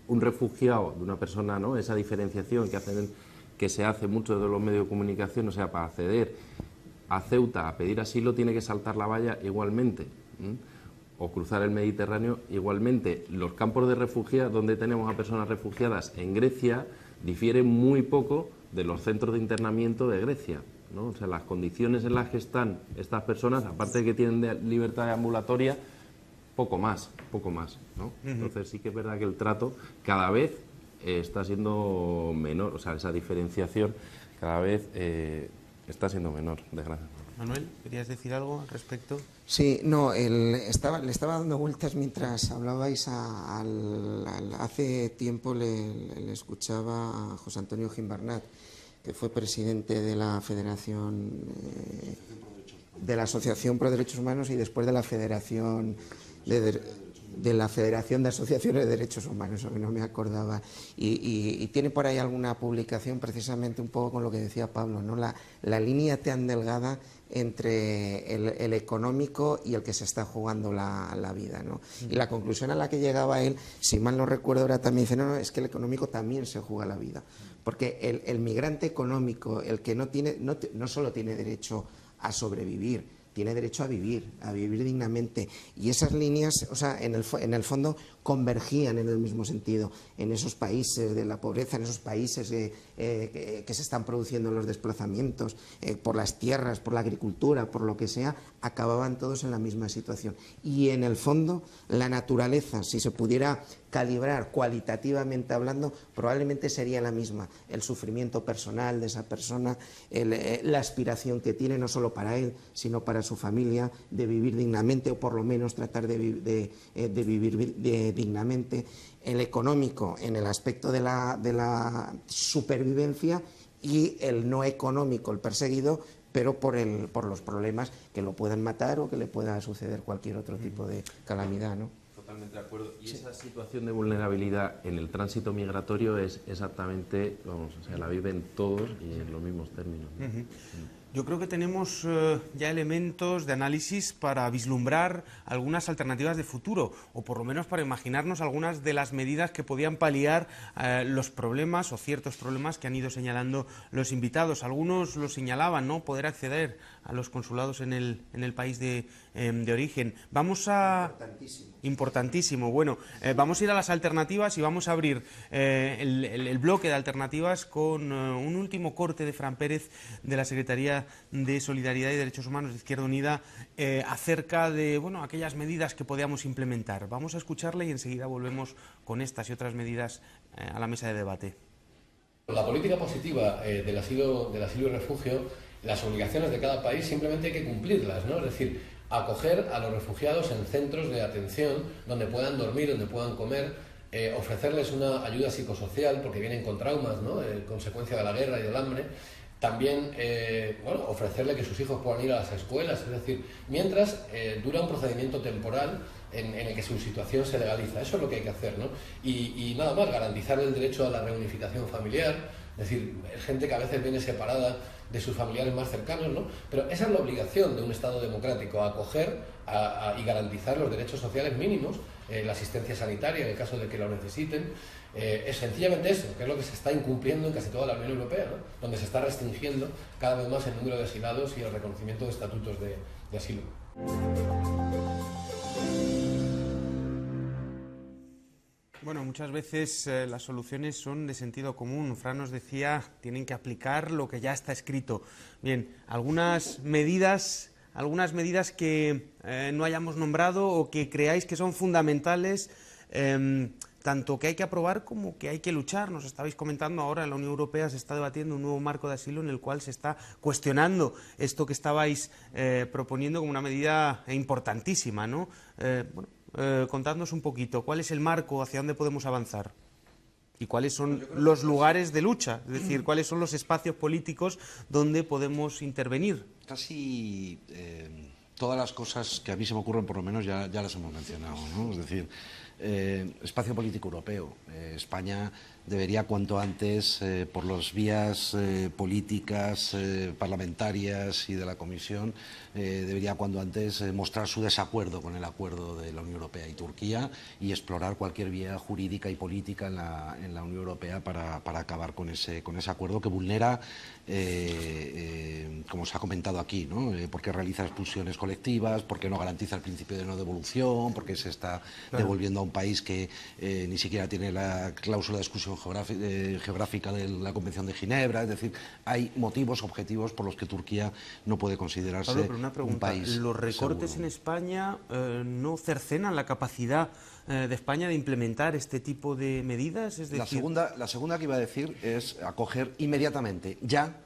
un refugiado de una persona, ¿no?, esa diferenciación que se hace mucho de los medios de comunicación, o sea, para acceder a Ceuta a pedir asilo tiene que saltar la valla igualmente, o cruzar el Mediterráneo igualmente. Los campos de refugiados, donde tenemos a personas refugiadas en Grecia, difieren muy poco de los centros de internamiento de Grecia, ¿no? O sea, las condiciones en las que están estas personas, aparte de que tienen libertad ambulatoria, poco más, ¿no? Entonces sí que es verdad que el trato cada vez está siendo menor, o sea, esa diferenciación cada vez está siendo menor, desgraciadamente. Manuel, ¿querías decir algo al respecto? Sí, no, le estaba dando vueltas mientras hablabais. Hace tiempo le escuchaba a José Antonio Gimbernat, que fue presidente de la Federación de la Asociación Pro Derechos Humanos y después de la Federación de la Federación de Asociaciones de Derechos Humanos, a mí no me acordaba, y tiene por ahí alguna publicación precisamente un poco con lo que decía Pablo, ¿no? La línea tan delgada entre el económico y el que se está jugando la vida, ¿no? Y la conclusión a la que llegaba él, si mal no recuerdo, era también, dice, no, es que el económico también se juega la vida, porque el migrante económico, el que no solo tiene derecho a sobrevivir, tiene derecho a vivir dignamente, y esas líneas, o sea, en el fondo convergían en el mismo sentido, en esos países de la pobreza, en esos países que se están produciendo los desplazamientos por las tierras, por la agricultura, por lo que sea, acababan todos en la misma situación. Y en el fondo, la naturaleza, si se pudiera calibrar cualitativamente hablando, probablemente sería la misma. El sufrimiento personal de esa persona, la aspiración que tiene no solo para él, sino para su familia, de vivir dignamente, o por lo menos tratar de vivir dignamente. El económico en el aspecto de la supervivencia, y el no económico, el perseguido, pero por los problemas que lo puedan matar o que le pueda suceder cualquier otro tipo de calamidad, ¿no? Totalmente de acuerdo. Y esa situación de vulnerabilidad en el tránsito migratorio es exactamente, vamos, o sea, la viven todos y en los mismos términos, ¿no? Yo creo que tenemos ya elementos de análisis para vislumbrar algunas alternativas de futuro, o por lo menos para imaginarnos algunas de las medidas que podían paliar los problemas o ciertos problemas que han ido señalando los invitados. Algunos lo señalaban, ¿no? Poder acceder a los consulados en el país de origen. Vamos a... Importantísimo. Bueno, vamos a ir a las alternativas y vamos a abrir el bloque de alternativas con un último corte de Fran Pérez de la Secretaría de Solidaridad y Derechos Humanos de Izquierda Unida acerca de, bueno, aquellas medidas que podíamos implementar. Vamos a escucharle y enseguida volvemos con estas y otras medidas a la mesa de debate. La política positiva del asilo y refugio, las obligaciones de cada país simplemente hay que cumplirlas, ¿no? Es decir, acoger a los refugiados en centros de atención donde puedan dormir, donde puedan comer, ofrecerles una ayuda psicosocial porque vienen con traumas, ¿no? Consecuencia de la guerra y del hambre. También ofrecerle que sus hijos puedan ir a las escuelas, es decir, mientras dura un procedimiento temporal en el que su situación se legaliza. Eso es lo que hay que hacer, ¿no? Y nada más, garantizar el derecho a la reunificación familiar, es decir, gente que a veces viene separada de sus familiares más cercanos, ¿no? Pero esa es la obligación de un Estado democrático, acoger y garantizar los derechos sociales mínimos, la asistencia sanitaria en el caso de que lo necesiten. Es sencillamente eso, que es lo que se está incumpliendo en casi toda la Unión Europea, ¿no? Donde se está restringiendo cada vez más el número de asilados y el reconocimiento de estatutos de asilo. Bueno, muchas veces las soluciones son de sentido común. Fran nos decía, tienen que aplicar lo que ya está escrito. Bien, algunas medidas que no hayamos nombrado o que creáis que son fundamentales, tanto que hay que aprobar como que hay que luchar. Nos estabais comentando ahora, en la Unión Europea se está debatiendo un nuevo marco de asilo en el cual se está cuestionando esto que estabais proponiendo como una medida importantísima, ¿no? Contadnos un poquito, ¿cuál es el marco, hacia dónde podemos avanzar? ¿Y cuáles son los lugares de lucha? Es decir, ¿cuáles son los espacios políticos donde podemos intervenir? Casi todas las cosas que a mí se me ocurren, por lo menos, ya las hemos mencionado, ¿no? Es decir, espacio político europeo. España debería cuanto antes, por las vías políticas, parlamentarias y de la Comisión, debería cuanto antes mostrar su desacuerdo con el acuerdo de la Unión Europea y Turquía y explorar cualquier vía jurídica y política en la Unión Europea para acabar con ese acuerdo que vulnera, como se ha comentado aquí, ¿no? Porque realiza expulsiones colectivas, porque no garantiza el principio de no devolución, porque se está devolviendo a un país que ni siquiera tiene la cláusula de exclusión geográfica de la Convención de Ginebra. Es decir, hay motivos objetivos por los que Turquía no puede considerarse un país ¿los recortes seguro en España no cercenan la capacidad de España de implementar este tipo de medidas? Es decir... La segunda que iba a decir es acoger inmediatamente, ya,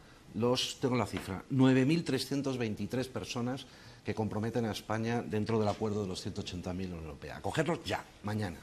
tengo la cifra, 9.323 personas que comprometen a España dentro del acuerdo de los 180.000 en la Unión Europea. Acogerlos ya, mañana,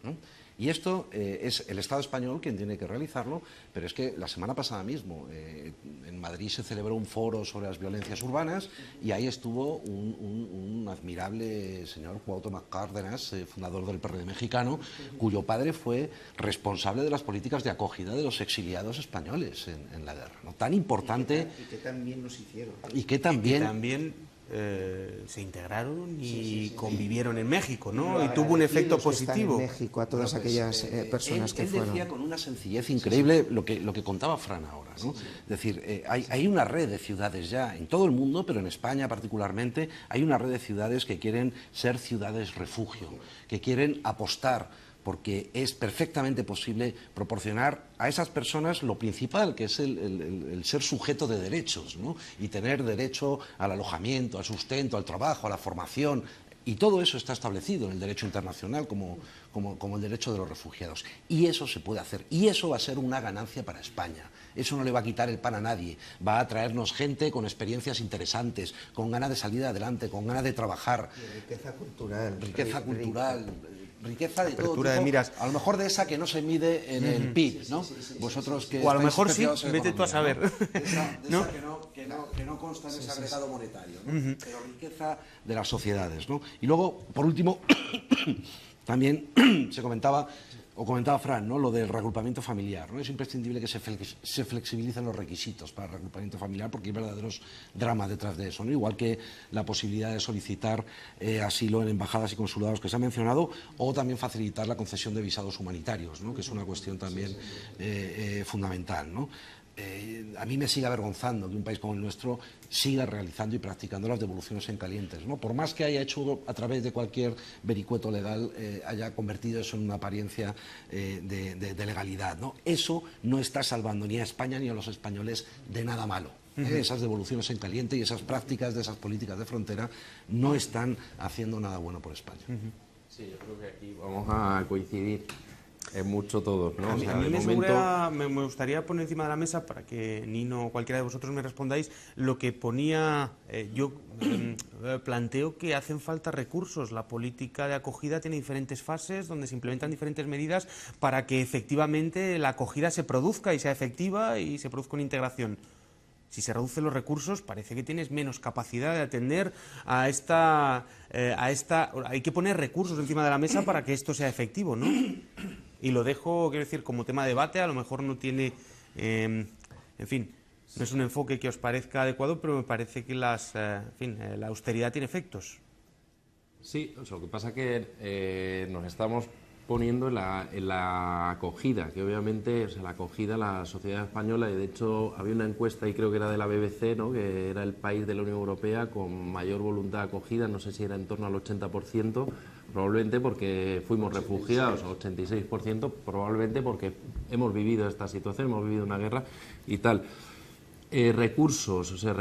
¿no? Y esto es el Estado español quien tiene que realizarlo, pero es que la semana pasada mismo en Madrid se celebró un foro sobre las violencias urbanas y ahí estuvo un admirable señor Cuauhtémoc Cárdenas, fundador del PRD mexicano, cuyo padre fue responsable de las políticas de acogida de los exiliados españoles en la guerra, ¿no? Tan importante. Y que también nos hicieron. Y que también se integraron y convivieron en México, ¿no? Y tuvo un efecto positivo. En México, a todas aquellas personas que fueron. Él decía con una sencillez increíble lo que contaba Fran ahora, ¿no? Es decir, hay una red de ciudades ya en todo el mundo, pero en España particularmente, hay una red de ciudades que quieren ser ciudades refugio, que quieren apostar porque es perfectamente posible proporcionar a esas personas lo principal, que es el ser sujeto de derechos, ¿no? Y tener derecho al alojamiento, al sustento, al trabajo, a la formación. Y todo eso está establecido en el derecho internacional como el derecho de los refugiados. Y eso se puede hacer. Y eso va a ser una ganancia para España. Eso no le va a quitar el pan a nadie. Va a traernos gente con experiencias interesantes, con ganas de salir adelante, con ganas de trabajar. Y riqueza cultural. Riqueza de todo tipo, de miras. A lo mejor de esa que no se mide en el PIB, ¿no? Vosotros que o a lo mejor sí, vete tú a saber. ¿no? Esa que no consta en ese agregado monetario, ¿no? Pero riqueza de las sociedades, ¿no? Y luego, por último, También se comentaba, o comentaba Fran, ¿no?, lo del reagrupamiento familiar, ¿no? Es imprescindible que se flexibilicen los requisitos para el reagrupamiento familiar porque hay verdaderos dramas detrás de eso, ¿no? Igual que la posibilidad de solicitar asilo en embajadas y consulados que se ha mencionado, o también facilitar la concesión de visados humanitarios, ¿no?, que es una cuestión también fundamental, ¿no? A mí me sigue avergonzando que un país como el nuestro siga realizando y practicando las devoluciones en calientes, ¿no? Por más que haya hecho a través de cualquier vericueto legal, haya convertido eso en una apariencia de legalidad, ¿no? Eso no está salvando ni a España ni a los españoles de nada malo. Esas devoluciones en caliente y esas prácticas de esas políticas de frontera no están haciendo nada bueno por España. Sí, yo creo que aquí vamos a coincidir en mucho todos, ¿no? A mí, o sea, a mí momento... me gustaría poner encima de la mesa, para que Nino o cualquiera de vosotros me respondáis, lo que ponía, yo planteo que hacen falta recursos. La política de acogida tiene diferentes fases donde se implementan diferentes medidas para que efectivamente la acogida se produzca y sea efectiva y se produzca una integración. Si se reducen los recursos, parece que tienes menos capacidad de atender a esta... Hay que poner recursos encima de la mesa para que esto sea efectivo, ¿no? Y lo dejo, quiero decir, como tema de debate. A lo mejor no tiene... en fin, no es un enfoque que os parezca adecuado, pero me parece que la austeridad tiene efectos. Sí, o sea, lo que pasa es que nos estamos poniendo en la acogida, que obviamente, o sea, la acogida, la sociedad española, y de hecho había una encuesta, y creo que era de la BBC, ¿no?, que era el país de la Unión Europea con mayor voluntad de acogida, no sé si era en torno al 80%, probablemente porque fuimos refugiados, 86%, probablemente porque hemos vivido esta situación, hemos vivido una guerra y tal. Recursos, o sea,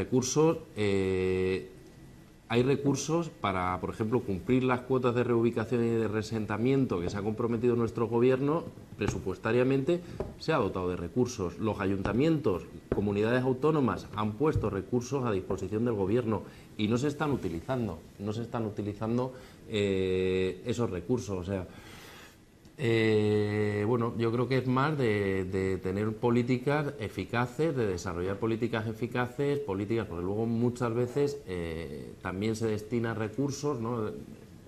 hay recursos para, por ejemplo, cumplir las cuotas de reubicación y de reasentamiento que se ha comprometido nuestro gobierno. Presupuestariamente se ha dotado de recursos. Los ayuntamientos, comunidades autónomas han puesto recursos a disposición del gobierno y no se están utilizando. Esos recursos. O sea, bueno, yo creo que es más de tener políticas eficaces, de desarrollar políticas eficaces, porque luego muchas veces también se destina recursos, ¿no?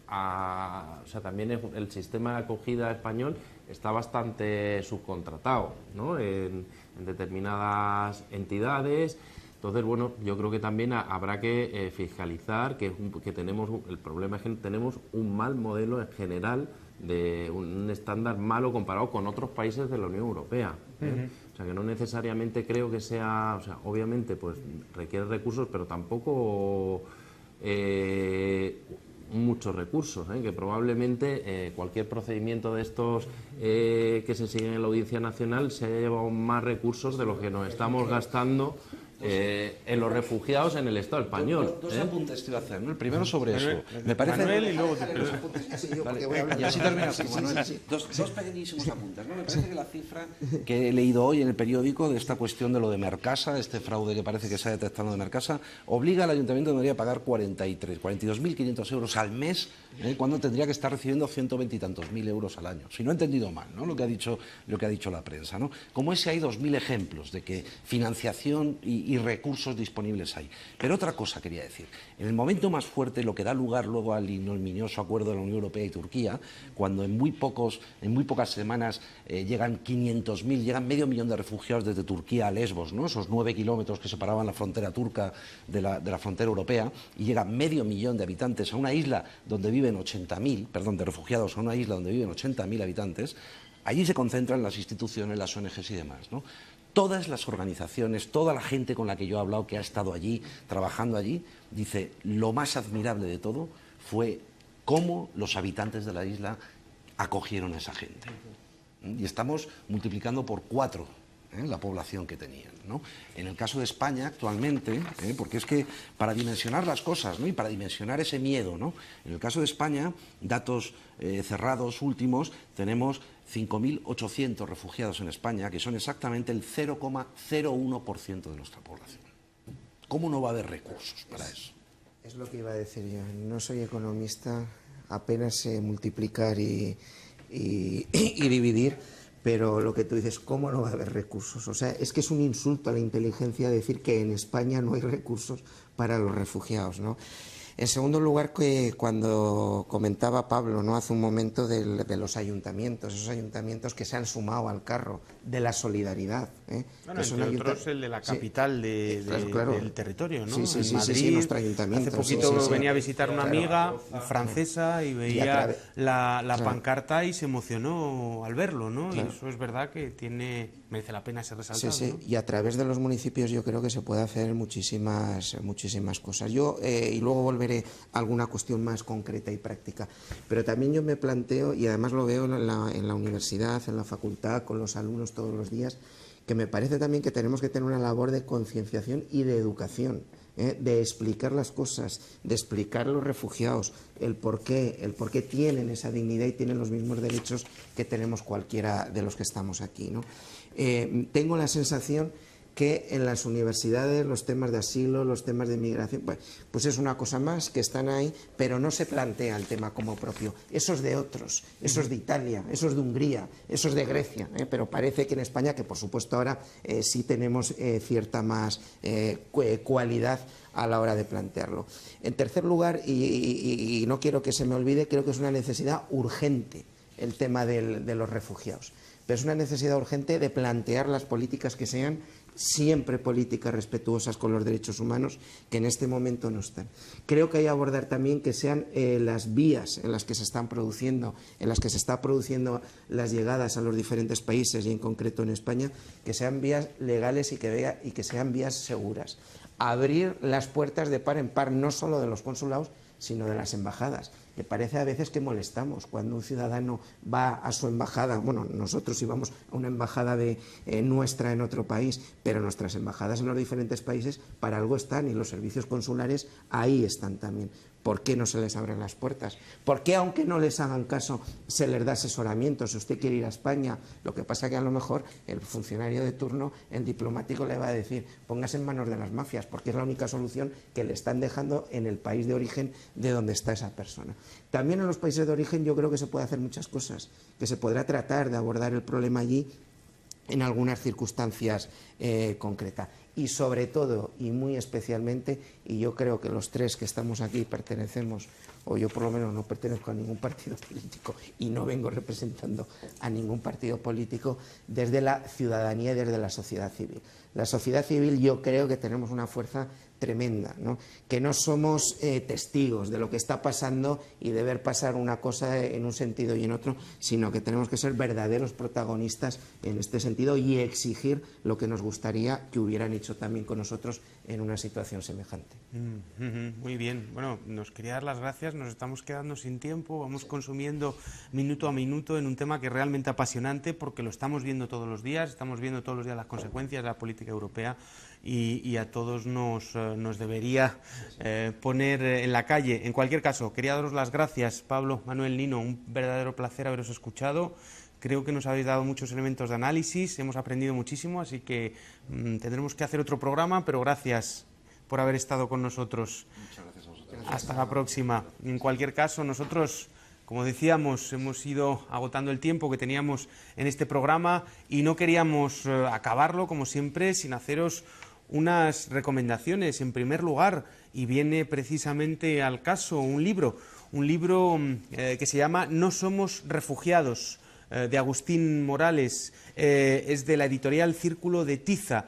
O sea, también el sistema de acogida español está bastante subcontratado, ¿no?, en determinadas entidades. Entonces, bueno, yo creo que también habrá que fiscalizar, que el problema es que tenemos un mal modelo en general, de un estándar malo comparado con otros países de la Unión Europea, ¿eh? O sea, que no necesariamente creo que sea, o sea, obviamente pues requiere recursos, pero tampoco muchos recursos, que probablemente cualquier procedimiento de estos que se siguen en la Audiencia Nacional se lleva más recursos de los que nos estamos gastando en los refugiados en el Estado español. Dos apuntes te iba a hacer, ¿no? El primero sobre eso. Me parece... Manuel, y luego y así terminas tú, Manuel. Dos pequeñísimos apuntes, ¿no? Me parece que la cifra que he leído hoy en el periódico de esta cuestión de lo de Mercasa, este fraude que parece que se ha detectado de Mercasa, obliga al Ayuntamiento de Madrid a pagar 42.500 euros al mes, cuando tendría que estar recibiendo 120 y tantos mil euros al año. Si no he entendido mal, ¿no?, lo que ha dicho la prensa, ¿no? Como ese hay 2.000 ejemplos de que financiación y recursos disponibles hay. Pero otra cosa quería decir. En el momento más fuerte, lo que da lugar luego al ignominioso acuerdo de la Unión Europea y Turquía, cuando en muy pocas semanas llegan 500.000, llegan medio millón de refugiados desde Turquía a Lesbos, ¿no?, esos 9 kilómetros que separaban la frontera turca de la frontera europea, y llega medio millón de habitantes a una isla donde viven 80.000, de refugiados a una isla donde viven 80.000 habitantes, allí se concentran las instituciones, las ONGs y demás, ¿no? Todas las organizaciones, toda la gente con la que yo he hablado, que ha estado allí, trabajando allí, dice, lo más admirable de todo fue cómo los habitantes de la isla acogieron a esa gente. Y estamos multiplicando por 4 la población que tenían, ¿no? En el caso de España, actualmente, porque es que para dimensionar las cosas, ¿no?, y para dimensionar ese miedo, ¿no?, en el caso de España, datos cerrados últimos, tenemos 5.800 refugiados en España, que son exactamente el 0,01% de nuestra población. ¿Cómo no va a haber recursos para eso? Es lo que iba a decir yo. No soy economista, apenas sé multiplicar y dividir, pero lo que tú dices, ¿cómo no va a haber recursos? O sea, es que es un insulto a la inteligencia decir que en España no hay recursos para los refugiados, ¿no? En segundo lugar, que cuando comentaba Pablo, ¿no?, hace un momento de los ayuntamientos, esos ayuntamientos que se han sumado al carro de la solidaridad. Bueno, entre otros el de la capital claro. del territorio, ¿no? Sí, Madrid, nuestro ayuntamiento. Hace poquito venía a visitar una amiga francesa y veía la pancarta y se emocionó al verlo, ¿no? Claro. Y eso es verdad que merece la pena ser resaltado. Sí, ¿no? Y a través de los municipios yo creo que se puede hacer muchísimas cosas. Y luego volveré a alguna cuestión más concreta y práctica. Pero también yo me planteo, y además lo veo en la universidad, en la facultad, con los alumnos todos los días, que me parece también que tenemos que tener una labor de concienciación y de educación, de explicar las cosas, de explicar a los refugiados el por qué tienen esa dignidad y tienen los mismos derechos que tenemos cualquiera de los que estamos aquí, ¿no? Tengo la sensación que en las universidades los temas de asilo, los temas de migración, pues es una cosa más que están ahí, pero no se plantea el tema como propio. Eso es de otros, eso es de Italia, eso es de Hungría, eso es de Grecia, pero parece que en España, que por supuesto ahora sí tenemos cierta más cualidad a la hora de plantearlo. En tercer lugar, y no quiero que se me olvide, creo que es una necesidad urgente el tema de los refugiados. Pero es una necesidad urgente de plantear las políticas que sean siempre políticas respetuosas con los derechos humanos, que en este momento no están. Creo que hay que abordar también que sean las vías en las que se están produciendo, en las que se está produciendo las llegadas a los diferentes países y en concreto en España, que sean vías legales y que sean vías seguras. Abrir las puertas de par en par, no solo de los consulados, sino de las embajadas. Me parece a veces que molestamos cuando un ciudadano va a su embajada, bueno, nosotros íbamos a una embajada nuestra en otro país, pero nuestras embajadas en los diferentes países para algo están y los servicios consulares ahí están también. ¿Por qué no se les abren las puertas? ¿Por qué, aunque no les hagan caso, se les da asesoramiento? Si usted quiere ir a España, lo que pasa que a lo mejor el funcionario de turno, el diplomático, le va a decir, póngase en manos de las mafias, porque es la única solución que le están dejando en el país de origen de donde está esa persona. También en los países de origen yo creo que se puede hacer muchas cosas, que se podrá tratar de abordar el problema allí en algunas circunstancias concretas. Y sobre todo, y muy especialmente, y yo creo que los tres que estamos aquí pertenecemos, o yo por lo menos no pertenezco a ningún partido político y no vengo representando a ningún partido político, desde la ciudadanía y desde la sociedad civil. La sociedad civil yo creo que tenemos una fuerza tremenda, ¿no? Que no somos testigos de lo que está pasando y de ver pasar una cosa en un sentido y en otro, sino que tenemos que ser verdaderos protagonistas en este sentido y exigir lo que nos gustaría que hubieran hecho también con nosotros en una situación semejante. Muy bien. Bueno, nos quería dar las gracias, nos estamos quedando sin tiempo, vamos consumiendo minuto a minuto en un tema que es realmente apasionante porque lo estamos viendo todos los días, estamos viendo todos los días las consecuencias de la política europea y a todos nos debería poner en la calle. En cualquier caso, quería daros las gracias, Pablo, Manuel, Nino, un verdadero placer haberos escuchado. Creo que nos habéis dado muchos elementos de análisis, hemos aprendido muchísimo, así que tendremos que hacer otro programa, pero gracias por haber estado con nosotros. Muchas gracias a vosotros. Hasta la próxima. En cualquier caso, nosotros, como decíamos, hemos ido agotando el tiempo que teníamos en este programa y no queríamos acabarlo, como siempre, sin haceros unas recomendaciones. En primer lugar, y viene precisamente al caso, un libro que se llama No somos refugiados, de Agustín Morales, es de la editorial Círculo de Tiza,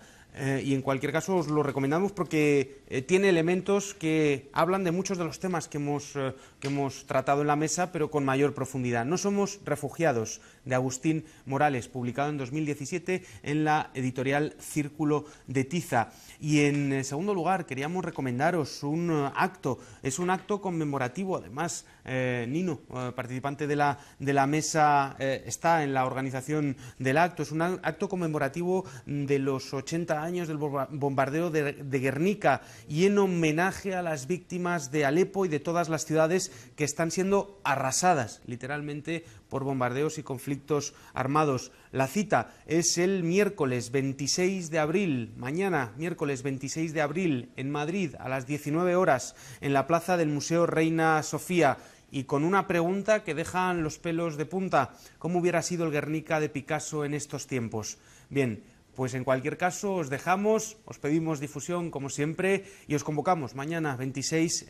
y en cualquier caso os lo recomendamos porque tiene elementos que hablan de muchos de los temas que hemos tratado en la mesa, pero con mayor profundidad. No somos refugiados, de Agustín Morales, publicado en 2017 en la editorial Círculo de Tiza. Y en segundo lugar, queríamos recomendaros un acto, es un acto conmemorativo, además Nino, participante de la mesa, está en la organización del acto, es un acto conmemorativo de los 80 años del bombardeo de Guernica y en homenaje a las víctimas de Alepo y de todas las ciudades que están siendo arrasadas, literalmente, por bombardeos y conflictos armados. La cita es el miércoles 26 de abril, mañana, miércoles 26 de abril, en Madrid, a las 19 horas, en la plaza del Museo Reina Sofía, y con una pregunta que dejan los pelos de punta: ¿cómo hubiera sido el Guernica de Picasso en estos tiempos? Bien, pues en cualquier caso os dejamos, os pedimos difusión como siempre y os convocamos mañana 26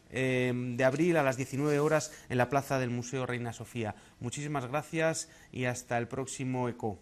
de abril a las 19 horas en la plaza del Museo Reina Sofía. Muchísimas gracias y hasta el próximo ECO.